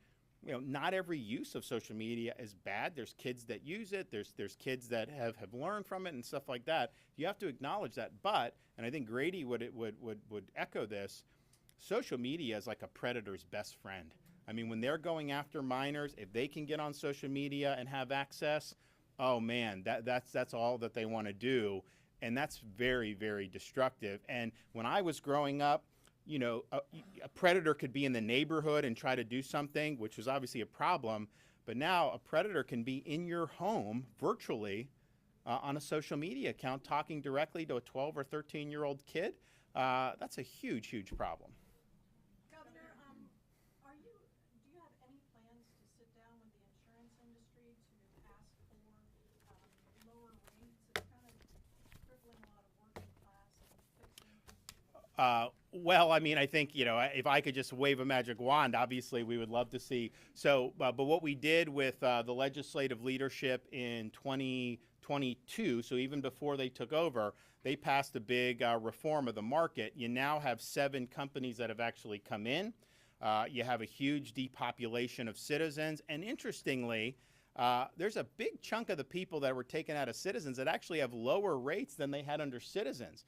not every use of social media is bad. There's kids that use it. There's kids that have learned from it and stuff like that. You have to acknowledge that. But, and I think Grady would echo this, social media is like a predator's best friend. I mean, when they're going after minors, if they can get on social media and have access, oh man, that's all that they want to do. And that's very, very destructive. And when I was growing up, a predator could be in the neighborhood and try to do something, which was obviously a problem. But now a predator can be in your home virtually on a social media account talking directly to a 12 or 13-year-old kid. That's a huge, huge problem. Governor, do you have any plans to sit down with the insurance industry to ask for lower rates? It's kind of crippling a lot of working class and fixed income. Well, I mean, I think, if I could just wave a magic wand, obviously we would love to see. So, but what we did with the legislative leadership in 2022, so even before they took over, they passed a big reform of the market. You now have 7 companies that have actually come in. You have a huge depopulation of Citizens. And interestingly, there's a big chunk of the people that were taken out of Citizens that actually have lower rates than they had under Citizens,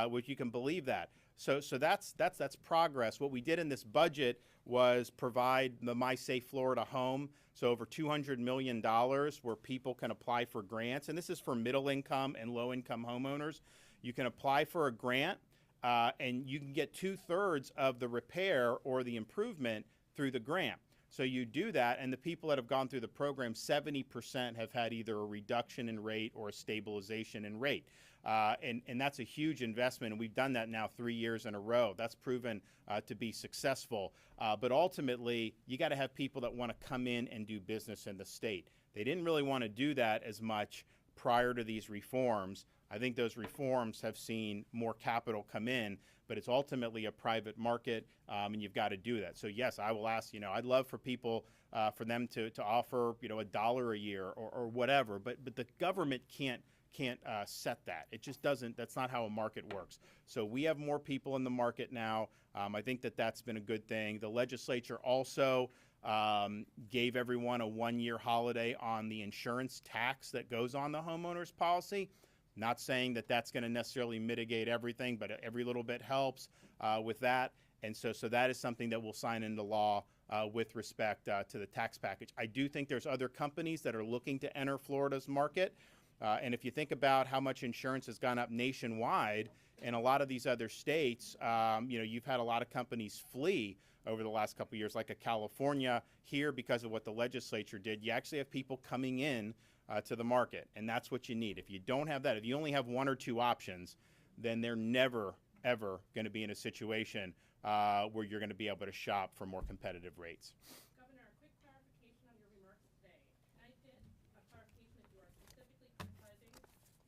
which you can believe that. So that's progress. What we did in this budget was provide the My Safe Florida Home, so over $200 million where people can apply for grants. And this is for middle income and low income homeowners. You can apply for a grant and you can get 2/3 of the repair or the improvement through the grant. So you do that, and the people that have gone through the program, 70% have had either a reduction in rate or a stabilization in rate. And that's a huge investment, and we've done that now 3 years in a row. That's proven to be successful. But ultimately, you got to have people that want to come in and do business in the state. They didn't really want to do that as much prior to these reforms. I think those reforms have seen more capital come in, but it's ultimately a private market, and you've got to do that. So yes, I will ask, I'd love for people, for them to offer, $1 a year or whatever, but the government can't set that. It just doesn't. That's not how a market works. So we have more people in the market now. I think that's been a good thing. The legislature also gave everyone a 1-year holiday on the insurance tax that goes on the homeowner's policy. Not saying that that's going to necessarily mitigate everything, but every little bit helps with that. And so that is something that we'll sign into law with respect to the tax package. I do think there's other companies that are looking to enter Florida's market. And if you think about how much insurance has gone up nationwide in a lot of these other states, you've had a lot of companies flee over the last couple of years, like a California here because of what the legislature did. You actually have people coming in to the market, and that's what you need. If you don't have that, if you only have 1 or 2 options, then they're never, ever going to be in a situation where you're going to be able to shop for more competitive rates. Governor, a quick clarification on your remarks today. Can I get a clarification that you are specifically criticizing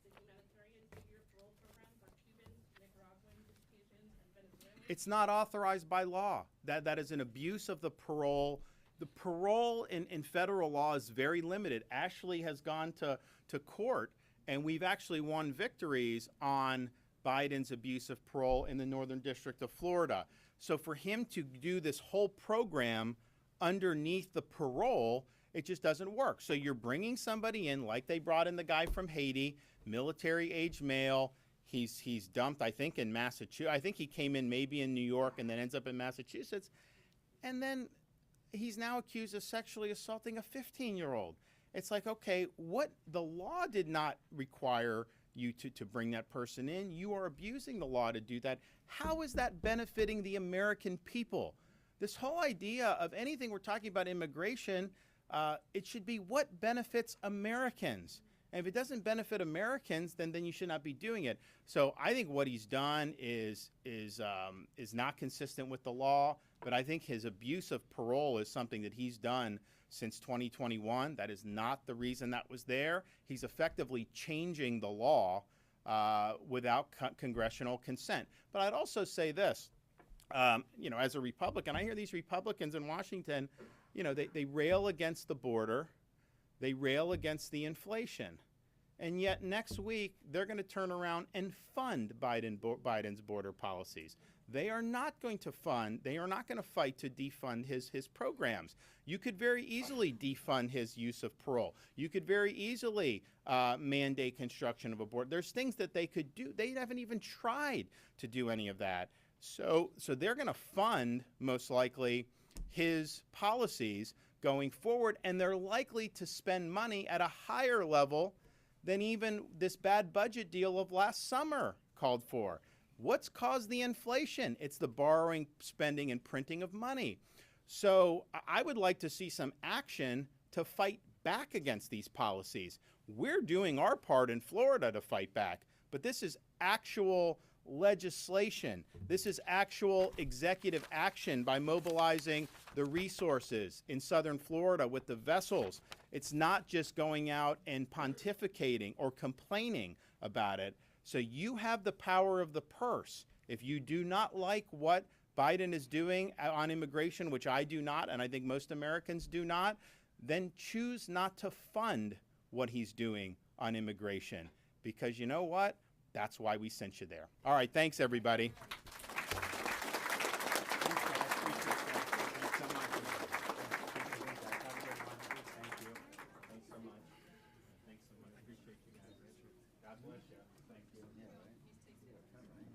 the humanitarian 2-year parole program for Cubans, Nicaraguans, Haitians, and Venezuelans? It's not authorized by law. That is an abuse of the parole. The parole in federal law is very limited. Ashley has gone to court, and we've actually won victories on Biden's abuse of parole in the Northern District of Florida. So for him to do this whole program underneath the parole, it just doesn't work. So you're bringing somebody in like they brought in the guy from Haiti, military-age male. He's dumped, I think, in Massachusetts. I think he came in maybe in New York and then ends up in Massachusetts. And then he's now accused of sexually assaulting a 15-year-old. It's like, okay, the law did not require you to bring that person in. You are abusing the law to do that. How is that benefiting the American people? This whole idea of anything we're talking about immigration, It should be what benefits Americans. And if it doesn't benefit Americans, then you should not be doing it. So I think what he's done is not consistent with the law. But I think his abuse of parole is something that he's done since 2021. That is not the reason that was there. He's effectively changing the law without congressional consent. But I'd also say this, as a Republican, I hear these Republicans in Washington, they rail against the border. They rail against the inflation. And yet next week, they're going to turn around and fund Biden's border policies. They are not going to fight to defund his programs. You could very easily defund his use of parole. You could very easily mandate construction of a border. There's things that they could do. They haven't even tried to do any of that. So they're going to fund, most likely, his policies going forward, and they're likely to spend money at a higher level than even this bad budget deal of last summer called for. What's caused the inflation? It's the borrowing, spending, and printing of money. So I would like to see some action to fight back against these policies. We're doing our part in Florida to fight back, but this is actual legislation. This is actual executive action by mobilizing the resources in southern Florida with the vessels. It's not just going out and pontificating or complaining about it. So you have the power of the purse. If you do not like what Biden is doing on immigration, which I do not, and I think most Americans do not, then choose not to fund what he's doing on immigration. Because you know what? That's why we sent you there. All right, thanks, everybody. God bless you. Thank you.